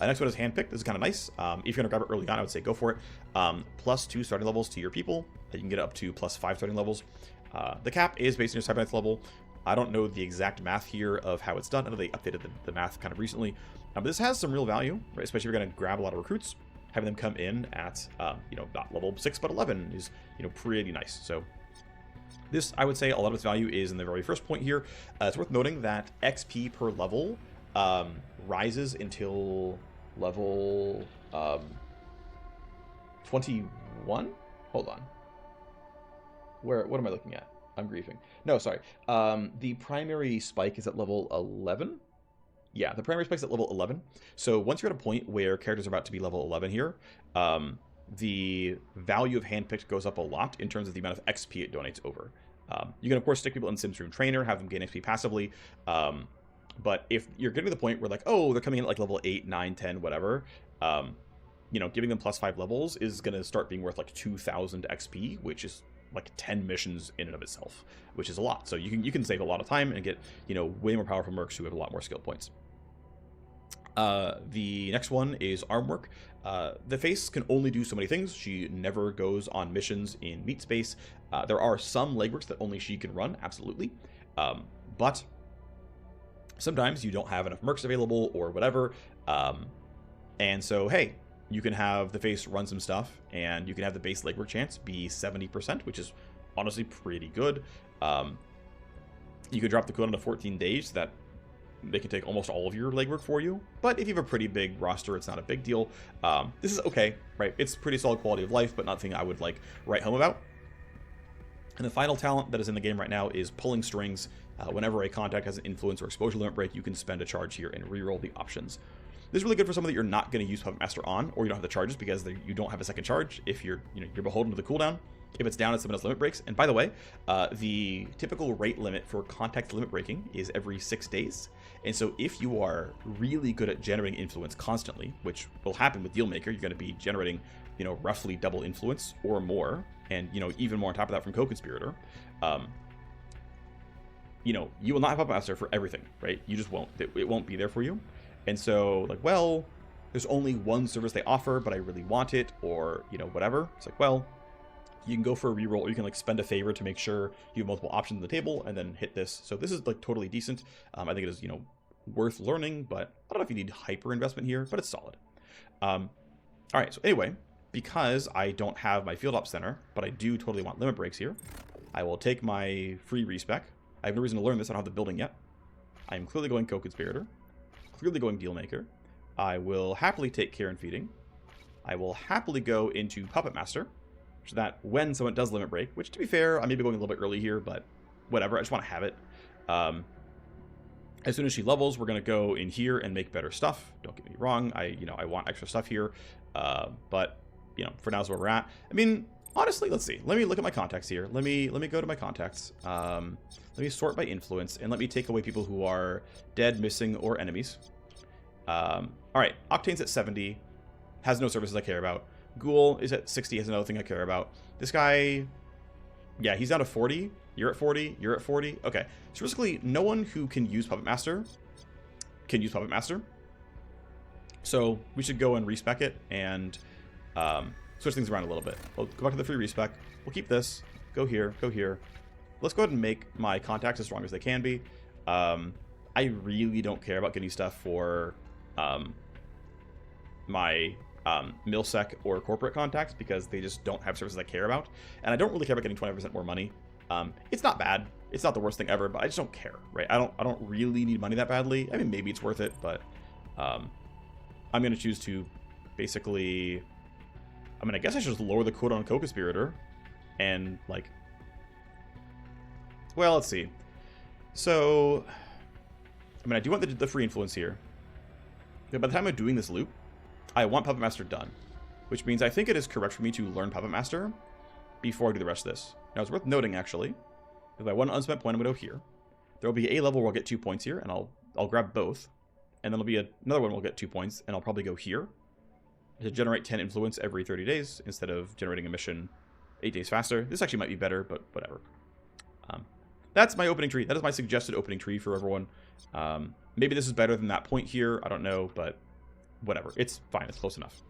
Next one is handpicked. This is kind of nice. If you're gonna grab it early on, I would say go for it. +2 starting levels to your people. You can get up to +5 starting levels. The cap is based on your cyber knights level. I don't know the exact math here of how it's done. I know they updated the math kind of recently. But this has some real value, right? Especially if you're gonna grab a lot of recruits. Having them come in at, you know, not level 6 but 11 is, you know, pretty nice. So this, I would say, a lot of its value is in the very first point here. It's worth noting that XP per level rises until level 21. Hold on. What am I looking at? I'm griefing. No, sorry. The primary spike is at level 11. Yeah, the primary spike's at level 11. So once you're at a point where characters are about to be level 11 here, the value of handpicked goes up a lot in terms of the amount of XP it donates over. You can, of course, stick people in Sims Room Trainer, have them gain XP passively. But if you're getting to the point where, like, oh, they're coming in at like level 8, 9, 10, whatever, you know, giving them +5 levels is going to start being worth like 2,000 XP, which is like 10 missions in and of itself, which is a lot. So you can save a lot of time and get, you know, way more powerful mercs who have a lot more skill points. The next one is arm work. The face can only do so many things. She never goes on missions in meat space. There are some legworks that only she can run, absolutely. But sometimes you don't have enough mercs available or whatever. And so, hey, you can have the face run some stuff, and you can have the base legwork chance be 70%, which is honestly pretty good. You could drop the cooldown to 14 days, so that they can take almost all of your legwork for you. But if you have a pretty big roster, it's not a big deal. This is okay, right? It's pretty solid quality of life, but nothing I would like write home about. And the final talent that is in the game right now is pulling strings. Whenever a contact has an influence or exposure limit break, you can spend a charge here and reroll the options. This is really good for someone that you're not going to use Puppet Master on, or you don't have the charges because you don't have a second charge. If you're beholden to the cooldown. If it's down, it's someone else limit breaks. And by the way, the typical rate limit for contact limit breaking is every 6 days. And so if you are really good at generating influence constantly, which will happen with Dealmaker, you're going to be generating, you know, roughly double influence or more, and, you know, even more on top of that from Co-Conspirator. You know, you will not have Puppet Master for everything, right? You just won't. It won't be there for you. And so, like, well, there's only one service they offer, but I really want it, or, you know, whatever. It's like, well, you can go for a reroll, or you can, like, spend a favor to make sure you have multiple options on the table, and then hit this. So this is, like, totally decent. I think it is, you know, worth learning, but I don't know if you need hyper investment here, but it's solid. All right, so anyway, because I don't have my field ops center, but I do totally want limit breaks here, I will take my free respec. I have no reason to learn this. I don't have the building yet. I'm clearly going Co-Conspirator. Clearly going Dealmaker. I will happily take Care and Feeding. I will happily go into Puppet Master. so that when someone does limit break, which to be fair, I may be going a little bit early here, but whatever, I just want to have it. As soon as she levels, we're going to go in here and make better stuff. Don't get me wrong, I want extra stuff here, but for now is where we're at. I mean, honestly, let's see. Let me look at my contacts here. Let me go to my contacts. Let me sort by influence, and let me take away people who are dead, missing, or enemies. All right, Octane's at 70, has no services I care about. Ghoul is at 60, has another thing I care about. This guy, yeah, he's down to 40. You're at 40. You're at 40. Okay, so basically, no one who can use Puppet Master can use Puppet Master. So we should go and respec it and switch things around a little bit. We'll go back to the free respec. We'll keep this. Go here. Go here. Let's go ahead and make my contacts as strong as they can be. I really don't care about getting stuff for my milsec or corporate contacts because they just don't have services I care about, and I don't really care about getting 20% more money. It's not bad, it's not the worst thing ever, but I just don't care, right? I don't really need money that badly. I mean, maybe it's worth it, but I'm gonna choose to basically, I mean, I guess I should just lower the quota on Co-Conspirator and like, well, let's see. So I mean, I do want the free influence here, but by the time I'm doing this loop, I want Puppet Master done, which means I think it is correct for me to learn Puppet Master before I do the rest of this. Now, it's worth noting, actually, if I want an unspent point, I'm going to go here. There will be a level where I'll get 2 points here, and I'll grab both. And then there'll be another one where I'll get 2 points, and I'll probably go here to generate 10 influence every 30 days instead of generating a mission 8 days faster. This actually might be better, but whatever. That's my opening tree. That is my suggested opening tree for everyone. Maybe this is better than that point here. I don't know, but whatever. It's fine. It's close enough.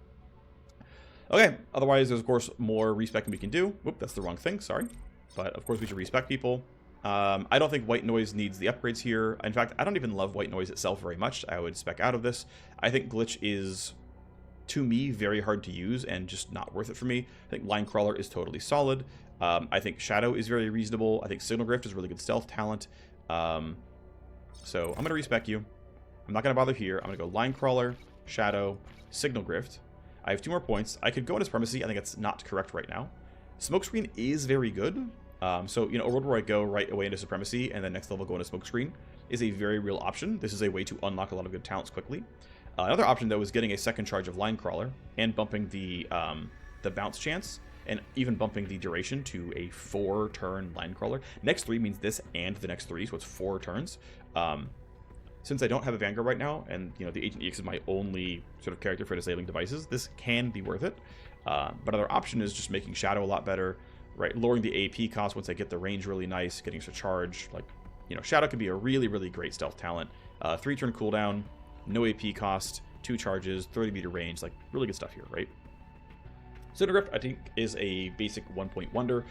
Okay. Otherwise, there's, of course, more respecing we can do. Whoop, that's the wrong thing. Sorry. But, of course, we should respec people. I don't think White Noise needs the upgrades here. In fact, I don't even love White Noise itself very much. I would spec out of this. I think Glitch is, to me, very hard to use and just not worth it for me. I think Line Crawler is totally solid. I think Shadow is very reasonable. I think Signal Grift is really good stealth talent. So I'm going to respec you. I'm not going to bother here. I'm going to go Line Crawler, Shadow, Signal Grift. I have 2 more points. I could go into Supremacy. I think it's not correct right now. Smokescreen is very good. So, a world where I go right away into Supremacy and then next level go into Smokescreen is a very real option. This is a way to unlock a lot of good talents quickly. Another option, though, is getting a second charge of Line Crawler and bumping the bounce chance and even bumping the duration to a 4-turn Line Crawler. Next 3 means this and the next 3, so it's 4 turns. Since I don't have a Vanguard right now, and the Agent EX is my only sort of character for disabling devices, this can be worth it. But another option is just making Shadow a lot better, right? Lowering the AP cost once I get the range really nice, getting extra charge. Like, Shadow could be a really, really great stealth talent. 3-turn cooldown, no AP cost, 2 charges, 30-meter range, like really good stuff here, right? Signal Grift, I think, is a basic 1-point wonder.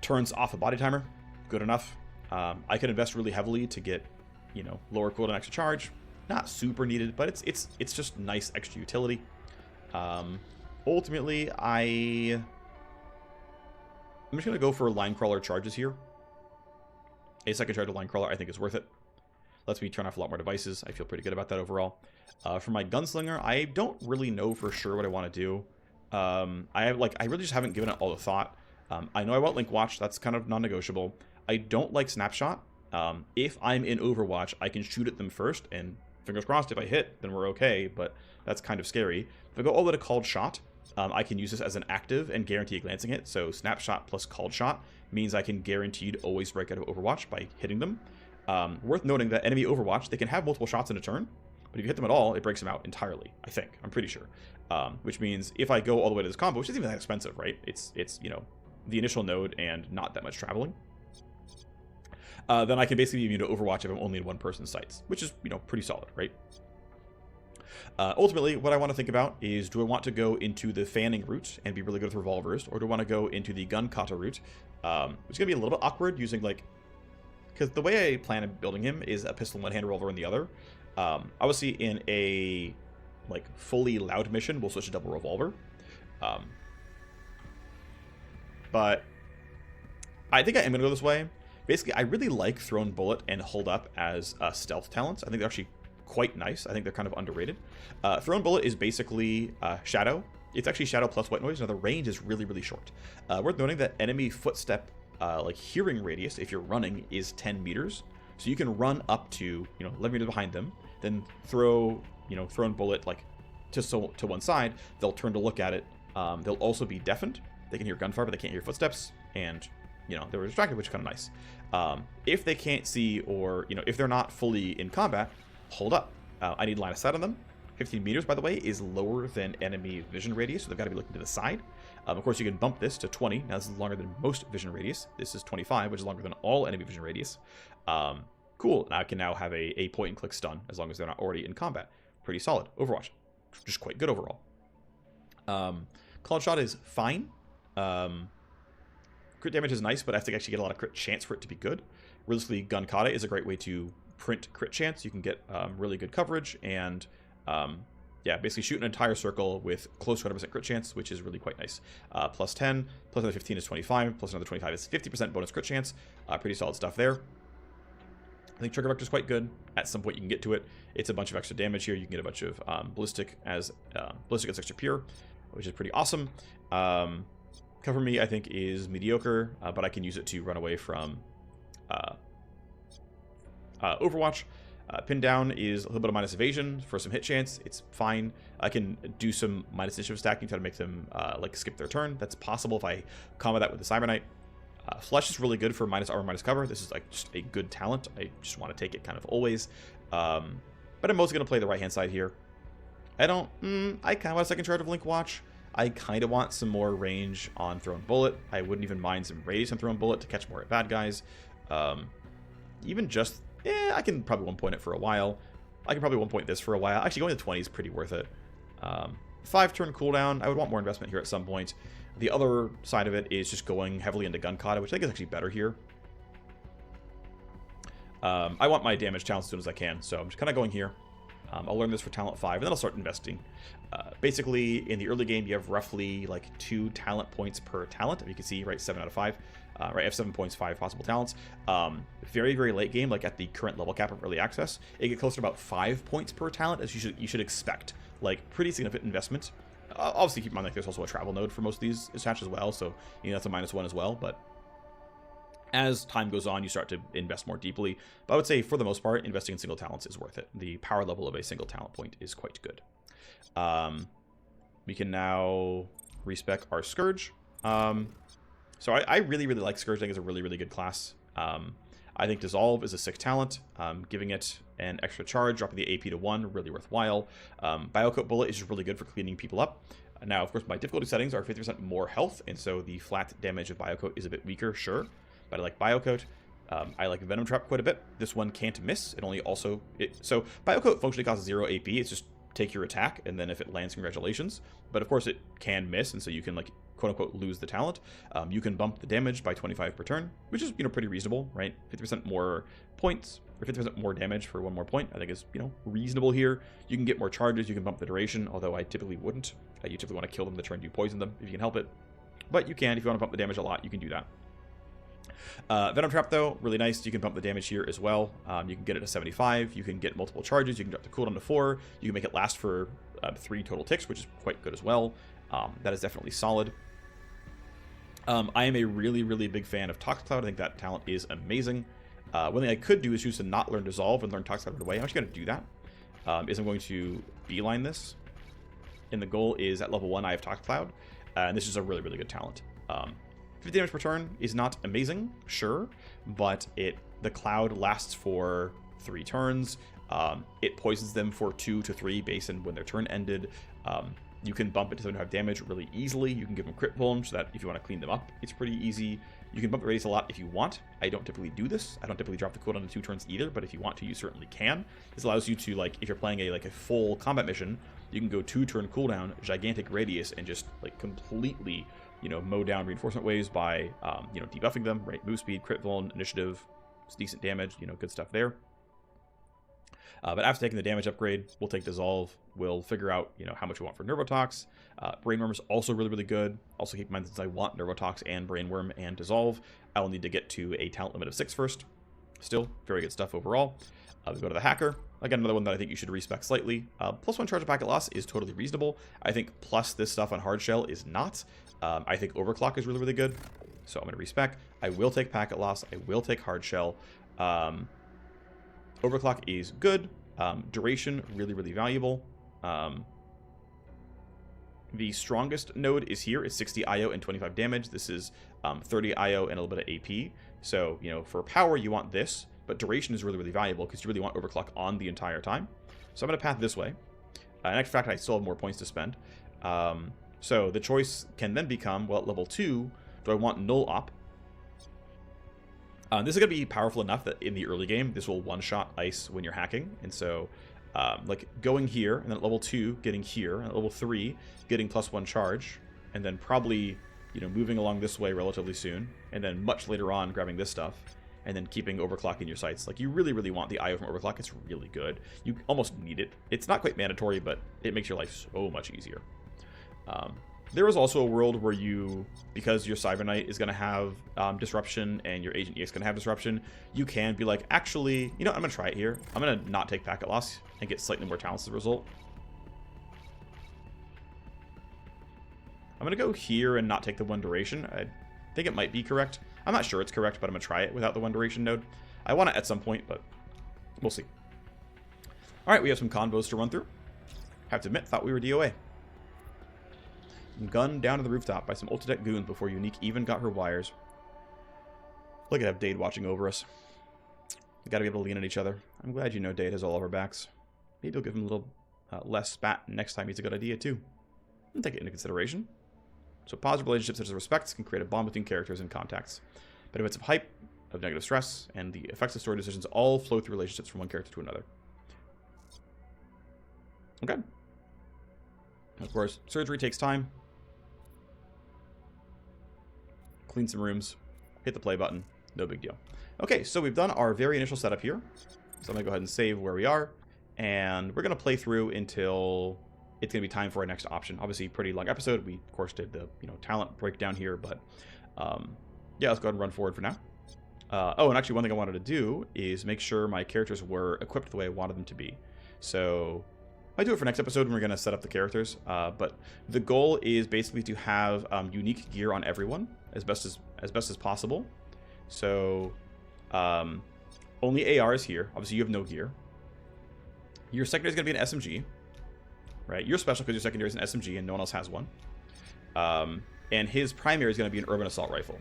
Turns off a body timer, good enough. I could invest really heavily to get, lower cooldown, extra charge. Not super needed, but it's just nice extra utility. Ultimately, I'm just gonna go for Line Crawler charges here. A second charge of Line Crawler, I think, is worth it. Lets me turn off a lot more devices. I feel pretty good about that overall. For my Gunslinger, I don't really know for sure what I want to do. I really just haven't given it all the thought. I know I want Link Watch. That's kind of non-negotiable. I don't like Snapshot. If I'm in Overwatch, I can shoot at them first, and fingers crossed, if I hit, then we're okay, but that's kind of scary. If I go all the way to Called Shot, I can use this as an active and guarantee a glancing hit. So Snapshot plus Called Shot means I can guaranteed always break out of Overwatch by hitting them. Worth noting that enemy Overwatch, they can have multiple shots in a turn, but if you hit them at all, it breaks them out entirely, I think. I'm pretty sure. Which means if I go all the way to this combo, which isn't even that expensive, right? It's the initial node and not that much traveling. Then I can basically be immune to Overwatch if I'm only in one person's sights, which is, pretty solid, right? Ultimately, what I want to think about is, do I want to go into the fanning route and be really good with revolvers, or do I want to go into the gun kata route, which is going to be a little bit awkward using, because the way I plan on building him is a pistol in one hand, revolver in the other. Obviously, in a, fully loud mission, we'll switch to double revolver. But I think I am going to go this way. Basically, I really like Thrown Bullet and Hold Up as stealth talents. I think they're actually quite nice. I think they're kind of underrated. Thrown Bullet is basically Shadow It's actually shadow plus white noise. Now the range is really, really short. Worth noting that enemy footstep like hearing radius, if you're running, is 10 meters. So you can run up to 11 meters behind them, then throw thrown bullet like to one side. They'll turn to look at it. They'll also be deafened. They can hear gunfire, but they can't hear footsteps, and they were distracted, which is kind of nice. If they can't see, or if they're not fully in combat, hold up. I need line of sight on them. 15 meters, by the way, is lower than enemy vision radius, so they've got to be looking to the side. Of course, you can bump this to 20. Now, this is longer than most vision radius. This is 25, which is longer than all enemy vision radius. Cool. Now I can now have a point-and-click stun, as long as they're not already in combat. Pretty solid. Overwatch. Just quite good overall. Cloud Shot is fine. Crit damage is nice, but I have to actually get a lot of crit chance for it to be good. Realistically, Gun Kata is a great way to print crit chance. You can get really good coverage, and yeah, basically shoot an entire circle with close to 100% crit chance, which is really quite nice. Plus 10, plus another 15 is 25, plus another 25 is 50% bonus crit chance. Pretty solid stuff there. I think Trigger Vector is quite good. At some point you can get to it. It's a bunch of extra damage here. You can get a bunch of ballistic as extra pure, which is pretty awesome. Cover Me, I think, is mediocre, but I can use it to run away from Overwatch. Pin Down is a little bit of minus evasion for some hit chance. It's fine. I can do some minus initiative stacking, try to make them like skip their turn. That's possible if I combo that with the Cyber Knight. Flesh is really good for minus armor, minus cover. This is like just a good talent. I just want to take it kind of always. But I'm mostly going to play the right-hand side here. I kind of want a second charge of Link Watch. I kind of want some more range on Thrown Bullet. I wouldn't even mind some radius on Thrown Bullet to catch more bad guys. Even just, I can probably 1-point it for a while. I can probably 1-point this for a while. Actually, going to 20 is pretty worth it. 5-turn cooldown. I would want more investment here at some point. The other side of it is just going heavily into Gun Kata, which I think is actually better here. I want my damage talent as soon as I can, so I'm just kind of going here. I'll learn this for talent 5, and then I'll start investing. Basically, in the early game, you have roughly like 2 talent points per talent. If you can see, right, 7 out of 5. Right, I have 7 points, 5 possible talents. Very, very late game, like at the current level cap of early access, it gets closer to about 5 points per talent, as you should expect. Like, pretty significant investment. Obviously, keep in mind, like, there's also a travel node for most of these attached as well, so that's a -1 as well. But as time goes on, you start to invest more deeply. But I would say, for the most part, investing in single talents is worth it. The power level of a single talent point is quite good. We can now respec our Scourge. So I really, really like Scourge. I think it's a really, really good class. I think Dissolve is a sick talent. Giving it an extra charge, dropping the AP to 1, really worthwhile. Biocoat Bullet is just really good for cleaning people up. Now, of course, my difficulty settings are 50% more health, and so the flat damage of Biocoat is a bit weaker, sure. But I like Biocoat. I like Venom Trap quite a bit. This one can't miss. It only also... So Biocoat functionally costs 0 AP. It's just take your attack, and then if it lands, congratulations. But of course, it can miss, and so you can, like, quote-unquote, lose the talent. You can bump the damage by 25 per turn, which is, pretty reasonable, right? 50% more points, or 50% more damage for 1 more point, I think is, reasonable here. You can get more charges, you can bump the duration, although I typically wouldn't. You typically want to kill them the turn you poison them, if you can help it. But you can, if you want to bump the damage a lot, you can do that. Venom Trap, though, really nice. You can bump the damage here as well. You can get it to 75. You can get multiple charges. You can drop the cooldown to 4. You can make it last for 3 total ticks, which is quite good as well. That is definitely solid. I am a really, really big fan of Toxic Cloud. I think that talent is amazing. One thing I could do is choose to not learn Dissolve and learn Toxic Cloud right away. I'm actually going to do that. I'm going to beeline this. And the goal is at level 1, I have Toxic Cloud. And this is a really, really good talent. 50 damage per turn is not amazing, sure, but the cloud lasts for 3 turns. It poisons them for 2 to 3 based on when their turn ended. You can bump it to 75 damage really easily. You can give them crit pull so that if you want to clean them up, it's pretty easy. You can bump the radius a lot if you want. I don't typically do this. I don't typically drop the cooldown to 2 turns either, but if you want to, you certainly can. This allows you to, like, if you're playing a full combat mission, you can go 2-turn cooldown, gigantic radius, and just, like, completely, mow down reinforcement waves by, debuffing them, right? Move speed, crit vuln, initiative, it's decent damage, good stuff there. But after taking the damage upgrade, we'll take Dissolve. We'll figure out, how much we want for Nervotox. Brainworm is also really, really good. Also keep in mind, since I want Nervotox and Brainworm and Dissolve, I will need to get to a talent limit of 6 first. Still, very good stuff overall. We go to the Hacker. Again, another one that I think you should respec slightly. +1 charge of packet loss is totally reasonable. I think plus this stuff on hard shell is not. I think overclock is really, really good. So I'm going to respec. I will take packet loss. I will take hard shell. Overclock is good. Duration, really, really valuable. The strongest node is here. It's 60 IO and 25 damage. This is 30 IO and a little bit of AP. So, you know, for power, you want this. But duration is really, really valuable because you really want overclock on the entire time. So I'm going to path this way. In actual fact, I still have more points to spend. So the choice can then become, well, at level 2, do I want null op? This is going to be powerful enough that in the early game, this will one-shot ice when you're hacking. And so, like, going here, and then at level 2, getting here, and at level 3, getting +1 charge, and then probably, you know, moving along this way relatively soon, and then much later on grabbing this stuff, and then keeping overclock in your sights. Like, you really, really want the IO from overclock. It's really good. You almost need it. It's not quite mandatory, but it makes your life so much easier. There is also a world where you, because your Cyber Knight is going to have disruption and your Agent EX is going to have disruption, you can be like, actually, you know, I'm going to try it here. I'm going to not take packet loss and get slightly more talents as a result. I'm going to go here and not take the 1 duration. I think it might be correct. I'm not sure it's correct, but I'm going to try it without the 1 duration node. I want it at some point, but we'll see. All right, we have some convos to run through. Have to admit, thought we were DOA. Gunned down to the rooftop by some ulti-deck goons before Unique even got her wires. Look at have Dade watching over us. We gotta be able to lean on each other. I'm glad you know Dade has all of our backs. Maybe you'll give him a little less spat next time. He's a good idea too. And take it into consideration. So positive relationships such as respects can create a bond between characters and contacts. Benefits of hype, of negative stress, and the effects of story decisions all flow through relationships from one character to another. Okay. Of course, surgery takes time. Clean some rooms, hit the play button, no big deal. Okay, so we've done our very initial setup here. So I'm gonna go ahead and save where we are, and we're gonna play through until it's gonna be time for our next option. Obviously, pretty long episode. We of course did the talent breakdown here, but yeah, let's go ahead and run forward for now. Oh, and actually, one thing I wanted to do is make sure my characters were equipped the way I wanted them to be. So I do it for next episode when we're gonna set up the characters. But the goal is basically to have unique gear on everyone as best as possible. So only AR is here. Obviously, you have no gear. Your secondary is gonna be an SMG, right? You're special because your secondary is an SMG and no one else has one. And his primary is gonna be an urban assault rifle.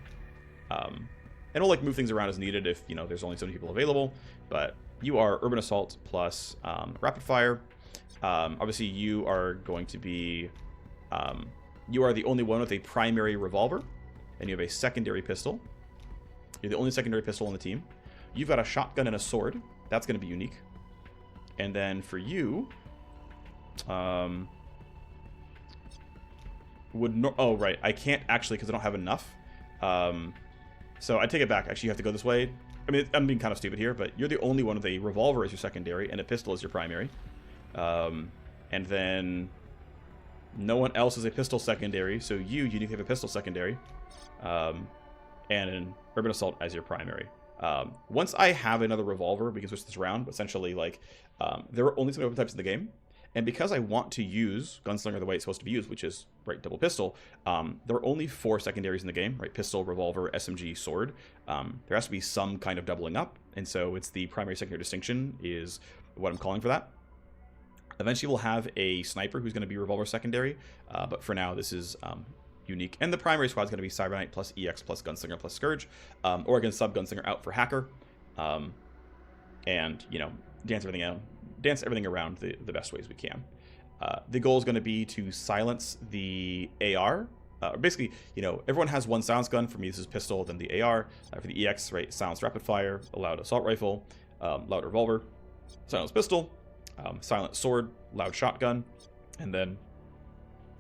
And we'll like move things around as needed if there's only so many people available. But you are urban assault plus rapid fire. Obviously, you are going to be, you are the only one with a primary revolver, and you have a secondary pistol. You're the only secondary pistol on the team. You've got a shotgun and a sword. That's going to be unique. And then for you, oh, right. I can't actually because I don't have enough. So I take it back. Actually, you have to go this way. I mean, I'm being kind of stupid here, but you're the only one with a revolver as your secondary and a pistol as your primary. And then no one else is a pistol secondary, so you uniquely have a pistol secondary, and an urban assault as your primary. Once I have another revolver, we can switch this around. But essentially, like, there are only some weapon types in the game, and because I want to use gunslinger the way it's supposed to be used, which is right double pistol, there are only 4 secondaries in the game, right? Pistol, revolver, SMG, sword. There has to be some kind of doubling up, and so it's the primary secondary distinction is what I'm calling for that. Eventually, we'll have a sniper who's going to be revolver secondary, but for now, this is unique. And the primary squad is going to be Cyber Knight plus EX plus Gunslinger plus Scourge, or I can sub Gunslinger out for Hacker, and dance everything around the best ways we can. The goal is going to be to silence the AR. Basically, everyone has one silence gun. For me, this is pistol, then the AR. For the EX, right, silence rapid fire, loud assault rifle, loud revolver, silence pistol. Silent sword, loud shotgun, and then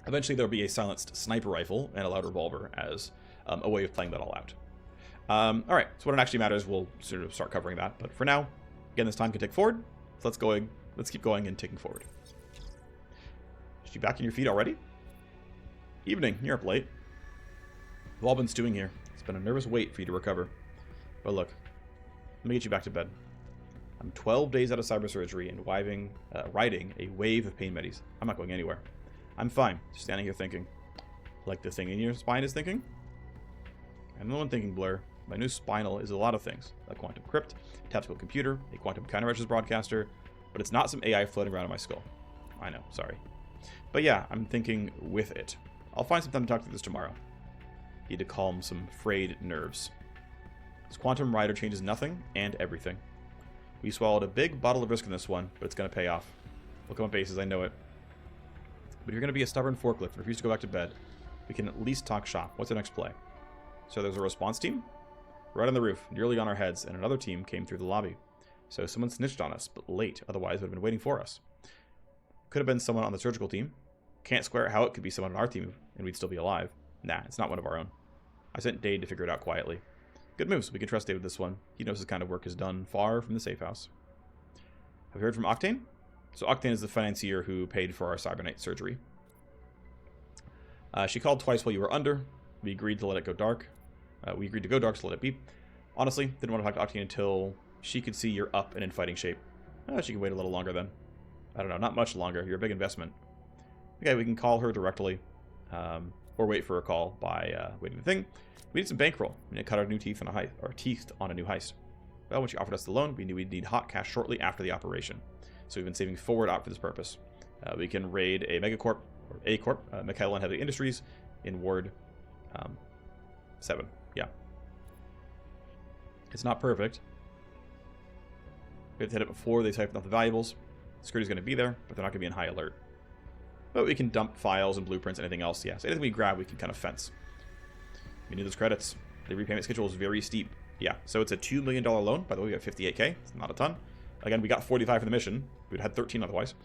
eventually there'll be a silenced sniper rifle and a loud revolver as a way of playing that all out. All right, so when it actually matters, we'll sort of start covering that. But for now, again, this time can tick forward. So let's keep going and ticking forward. Is you back on your feet already? Evening, you're up late. We've all been stewing here. It's been a nervous wait for you to recover. But look, let me get you back to bed. I'm 12 days out of cyber surgery and riding a wave of pain medis. I'm not going anywhere. I'm fine, just standing here thinking. Like the thing in your spine is thinking? I'm the one thinking, Blur. My new spinal is a lot of things. A quantum crypt, a tactical computer, a quantum countermeasures broadcaster, but it's not some AI floating around in my skull. I know, sorry. But yeah, I'm thinking with it. I'll find some time to talk through this tomorrow. Need to calm some frayed nerves. This quantum rider changes nothing and everything. We swallowed a big bottle of risk in this one, but it's going to pay off. Look at my bases, I know it. But if you're going to be a stubborn forklift and refuse to go back to bed, we can at least talk shop. What's the next play? So there's a response team right on the roof, nearly on our heads, and another team came through the lobby. So someone snitched on us, but late, otherwise would have been waiting for us. Could have been someone on the surgical team. Can't square how it could be someone on our team and we'd still be alive. Nah, it's not one of our own. I sent Dade to figure it out quietly. Good moves. We can trust Dade with this one. He knows his kind of work is done far from the safe house. Have you heard from Octane? So Octane is the financier who paid for our Cyberknight surgery. She called twice while you were under. We agreed to let it go dark. We agreed to go dark, so let it be. Honestly, didn't want to talk to Octane until she could see you're up and in fighting shape. She can wait a little longer then. I don't know, not much longer. You're a big investment. Okay, we can call her directly, or wait for a call by waiting the thing. We need some bankroll. We need to cut our teeth on a new heist. Well, when she offered us the loan, we knew we'd need hot cash shortly after the operation. So we've been saving forward op for this purpose. We can raid a megacorp, or a corp, Mikhail and Heavy Industries, in Ward 7. Yeah. It's not perfect. We have to hit it before they type out the valuables. Security's going to be there, but they're not going to be in high alert. But we can dump files and blueprints and anything else. Yeah, so anything we grab, we can kind of fence. We need those credits. The repayment schedule is very steep. Yeah, so it's a $2 million loan. By the way, we got 58K. It's not a ton. Again, we got 45 for the mission. We'd had 13 otherwise.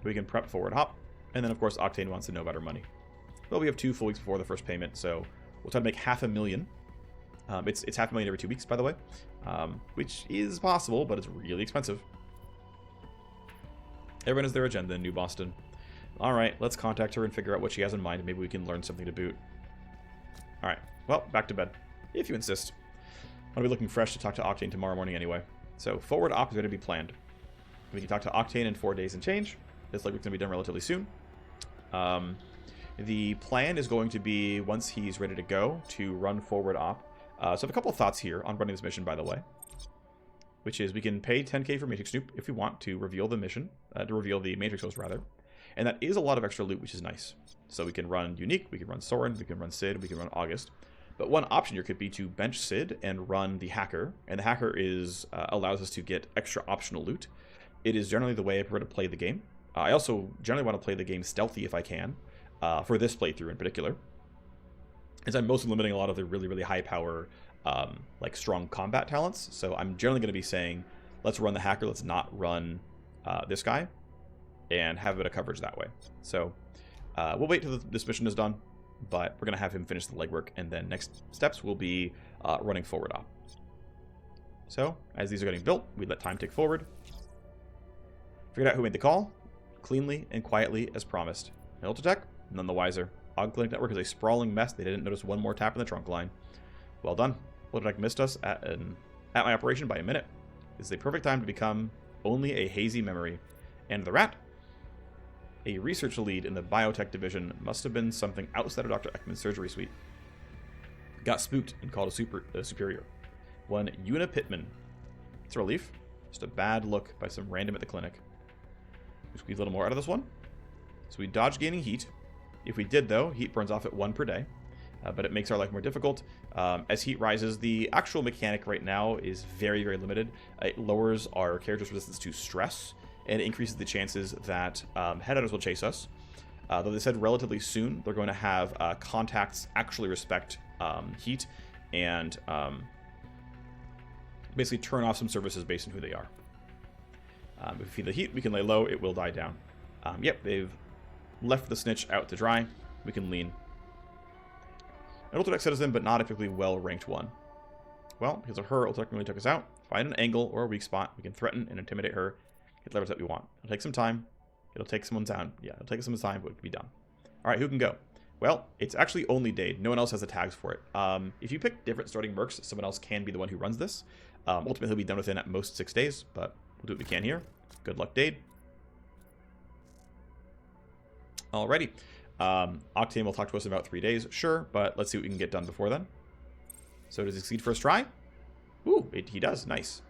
We can prep forward hop. And then, of course, Octane wants to know about our money. Well, we have 2 full weeks before the first payment, so we'll try to make $500,000. It's $500,000 every 2 weeks, by the way, which is possible, but it's really expensive. Everyone has their agenda in New Boston. Alright, let's contact her and figure out what she has in mind, and maybe we can learn something to boot. Alright, well, back to bed. If you insist. I'm going to be looking fresh to talk to Octane tomorrow morning anyway. So, forward op is going to be planned. We can talk to Octane in 4 daes and change. It's like it's going to be done relatively soon. The plan is going to be, once he's ready to go, to run forward op. So I have a couple of thoughts here on running this mission, by the way. Which is, we can pay 10k for Matrix Snoop if we want to reveal the mission, to reveal the Matrix host, rather. And that is a lot of extra loot, which is nice. So we can run Unique, we can run Soren, we can run Sid, we can run August. But one option here could be to bench Sid and run the Hacker. And the Hacker is allows us to get extra optional loot. It is generally the way I prefer to play the game. I also generally want to play the game stealthy if I can, for this playthrough in particular. As I'm mostly limiting a lot of the really, really high power, like strong combat talents. So I'm generally going to be saying, let's run the Hacker, let's not run this guy, and have a bit of coverage that way. So we'll wait till this mission is done, but we're going to have him finish the legwork, and then next steps will be running forward op. So, as these are getting built, we let time tick forward. Figured out who made the call, cleanly and quietly as promised. Ultratech, none the wiser. Clinic Network is a sprawling mess. They didn't notice one more tap in the trunk line. Well done. Ultratech missed us at my operation by a minute. This is a perfect time to become only a hazy memory. And the rat? A research lead in the biotech division must have been something outside of Dr. Ekman's surgery suite. Got spooked and called a superior. One Una Pittman. It's a relief. Just a bad look by some random at the clinic. We squeeze a little more out of this one. So we dodge gaining heat. If we did, though, heat burns off at 1 per day. But it makes our life more difficult. As heat rises, the actual mechanic right now is very, very limited. It lowers our character's resistance to stress, and it increases the chances that headhunters will chase us. Though they said relatively soon they're going to have contacts actually respect heat, and basically turn off some services based on who they are. If we feel the heat, we can lay low, it will die down. Yep, they've left the snitch out to dry. We can lean. An Ultratech citizen, but not a particularly well-ranked one. Well, because of her, Ultratech really took us out. Find an angle or a weak spot. We can threaten and intimidate her. Get levers that we want. It'll take some time. It'll take someone's time. Yeah, it'll take someone's time, but it can be done. Alright, who can go? Well, it's actually only Dade. No one else has the tags for it. If you pick different starting mercs, someone else can be the one who runs this. Ultimately, he'll be done within at most 6 days, but we'll do what we can here. Good luck, Dade. Alrighty. Octane will talk to us in about 3 days, sure, but let's see what we can get done before then. So does he succeed first try? Ooh, he does. Nice.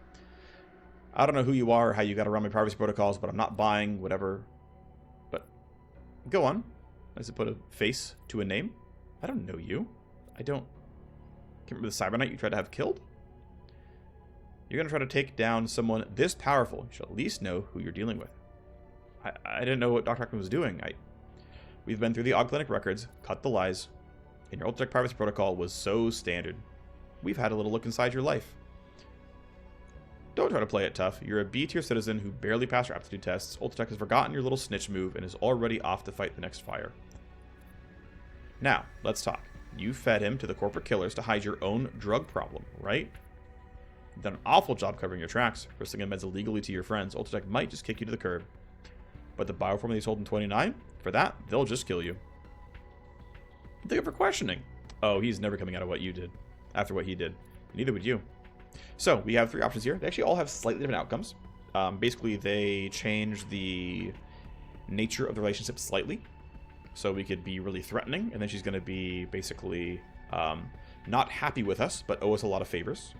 I don't know who you are or how you got around my privacy protocols, but I'm not buying whatever. But go on. Does it put a face to a name? I don't know you. Can't remember the Cyber Knight you tried to have killed? You're going to try to take down someone this powerful. You should at least know who you're dealing with. I didn't know what Dr. Hackman was doing. We've been through the Og Clinic records, cut the lies, and your Ultratech privacy protocol was so standard. We've had a little look inside your life. Don't try to play it tough. You're a B-tier citizen who barely passed your aptitude tests. Ultratech has forgotten your little snitch move and is already off to fight the next fire. Now, let's talk. You fed him to the corporate killers to hide your own drug problem, right? You've done an awful job covering your tracks. For slinging meds illegally to your friends, Ultratech might just kick you to the curb. But the bioform they sold in 29? For that, they'll just kill you. Thank you for questioning. Oh, he's never coming out of what you did. After what he did. Neither would you. So, we have 3 options here. They actually all have slightly different outcomes. Basically, they change the nature of the relationship slightly. So we could be really threatening, and then she's going to be basically not happy with us, but owe us a lot of favors.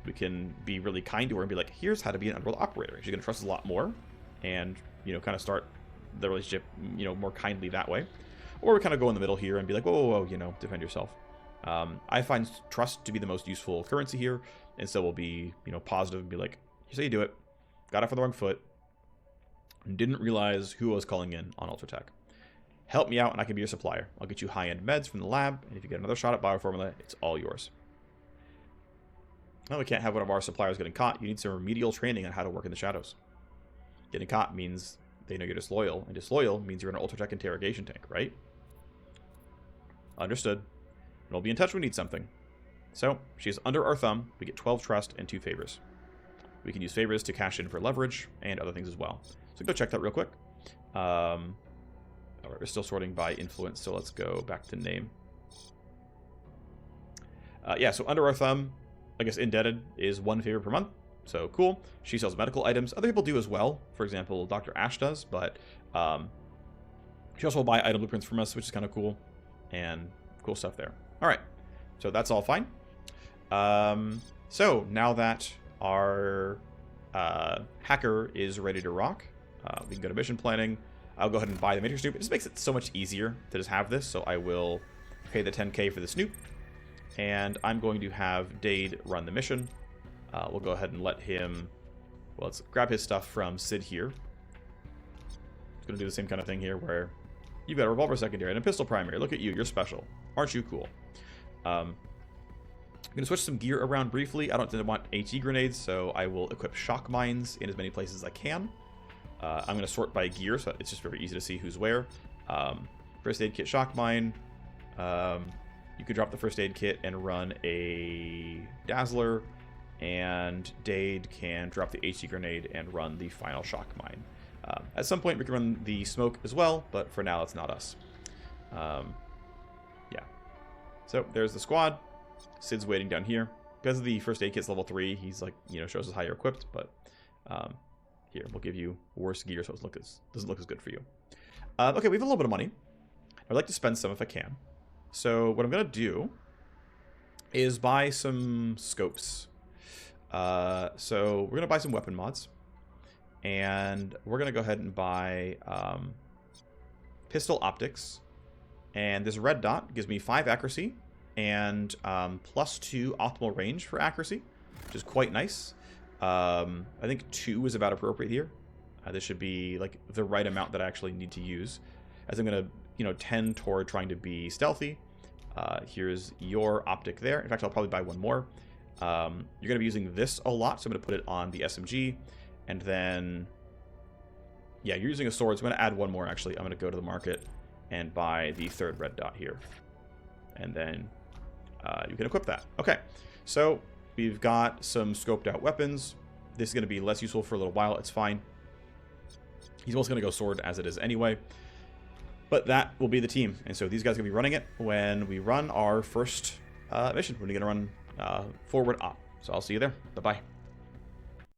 We can be really kind to her and be like, here's how to be an Underworld operator. She's going to trust us a lot more, and, kind of start the relationship, more kindly that way. Or we kind of go in the middle here and be like, whoa, defend yourself. I find trust to be the most useful currency here, and so we'll be, positive and be like, here's how you do it. Got off on the wrong foot. Didn't realize who I was calling in on Ultratech. Help me out and I can be your supplier. I'll get you high-end meds from the lab, and if you get another shot at bioformula, it's all yours. No, we can't have one of our suppliers getting caught. You need some remedial training on how to work in the shadows. Getting caught means they know you're disloyal, and disloyal means you're in an Ultratech interrogation tank, right? Understood. And we'll be in touch when we need something. So, she's under our thumb. We get 12 trust and 2 favors. We can use favors to cash in for leverage and other things as well. So go check that real quick. Alright, we're still sorting by influence, so let's go back to name. Yeah, so under our thumb, I guess indebted is 1 favor per month. So cool. She sells medical items. Other people do as well. For example, Dr. Ash does, but she also will buy item blueprints from us, which is kind of cool. And cool stuff there. Alright, so that's all fine. So now that our hacker is ready to rock, we can go to mission planning. I'll go ahead and buy the Matrix Snoop. It just makes it so much easier to just have this, so I will pay the 10k for the Snoop. And I'm going to have Dade run the mission. We'll go ahead and let him... Well, let's grab his stuff from Sid here. He's going to do the same kind of thing here where you've got a revolver secondary and a pistol primary. Look at you. You're special. Aren't you cool? I'm going to switch some gear around briefly. I don't want HE grenades, so I will equip shock mines in as many places as I can. I'm going to sort by gear, so it's just very easy to see who's where. First aid kit, shock mine. You could drop the first aid kit and run a Dazzler, and Dade can drop the HE grenade and run the final shock mine. At some point, we can run the smoke as well, but for now, it's not us. Yeah. So there's the squad. Sid's waiting down here. Because the first aid kit's level 3, he's like, shows us how you're equipped, but here, we'll give you worse gear so it doesn't look as good for you. Okay, we have a little bit of money. I'd like to spend some if I can. So what I'm going to do is buy some scopes. So we're going to buy some weapon mods. And we're going to go ahead and buy pistol optics. And this red dot gives me 5 accuracy and +2 optimal range for accuracy, which is quite nice. I think 2 is about appropriate here. This should be like the right amount that I actually need to use, as I'm going to, tend toward trying to be stealthy. Here's your optic there. In fact, I'll probably buy one more. You're going to be using this a lot, so I'm going to put it on the SMG. And then, yeah, you're using a sword, so I'm going to add one more, actually. I'm going to go to the market and buy the 3rd red dot here. And then you can equip that. Okay, so we've got some scoped out weapons. This is going to be less useful for a little while. It's fine. He's also going to go sword as it is anyway. But that will be the team. And so these guys are going to be running it when we run our first mission. We're going to run forward op. So I'll see you there. Bye-bye.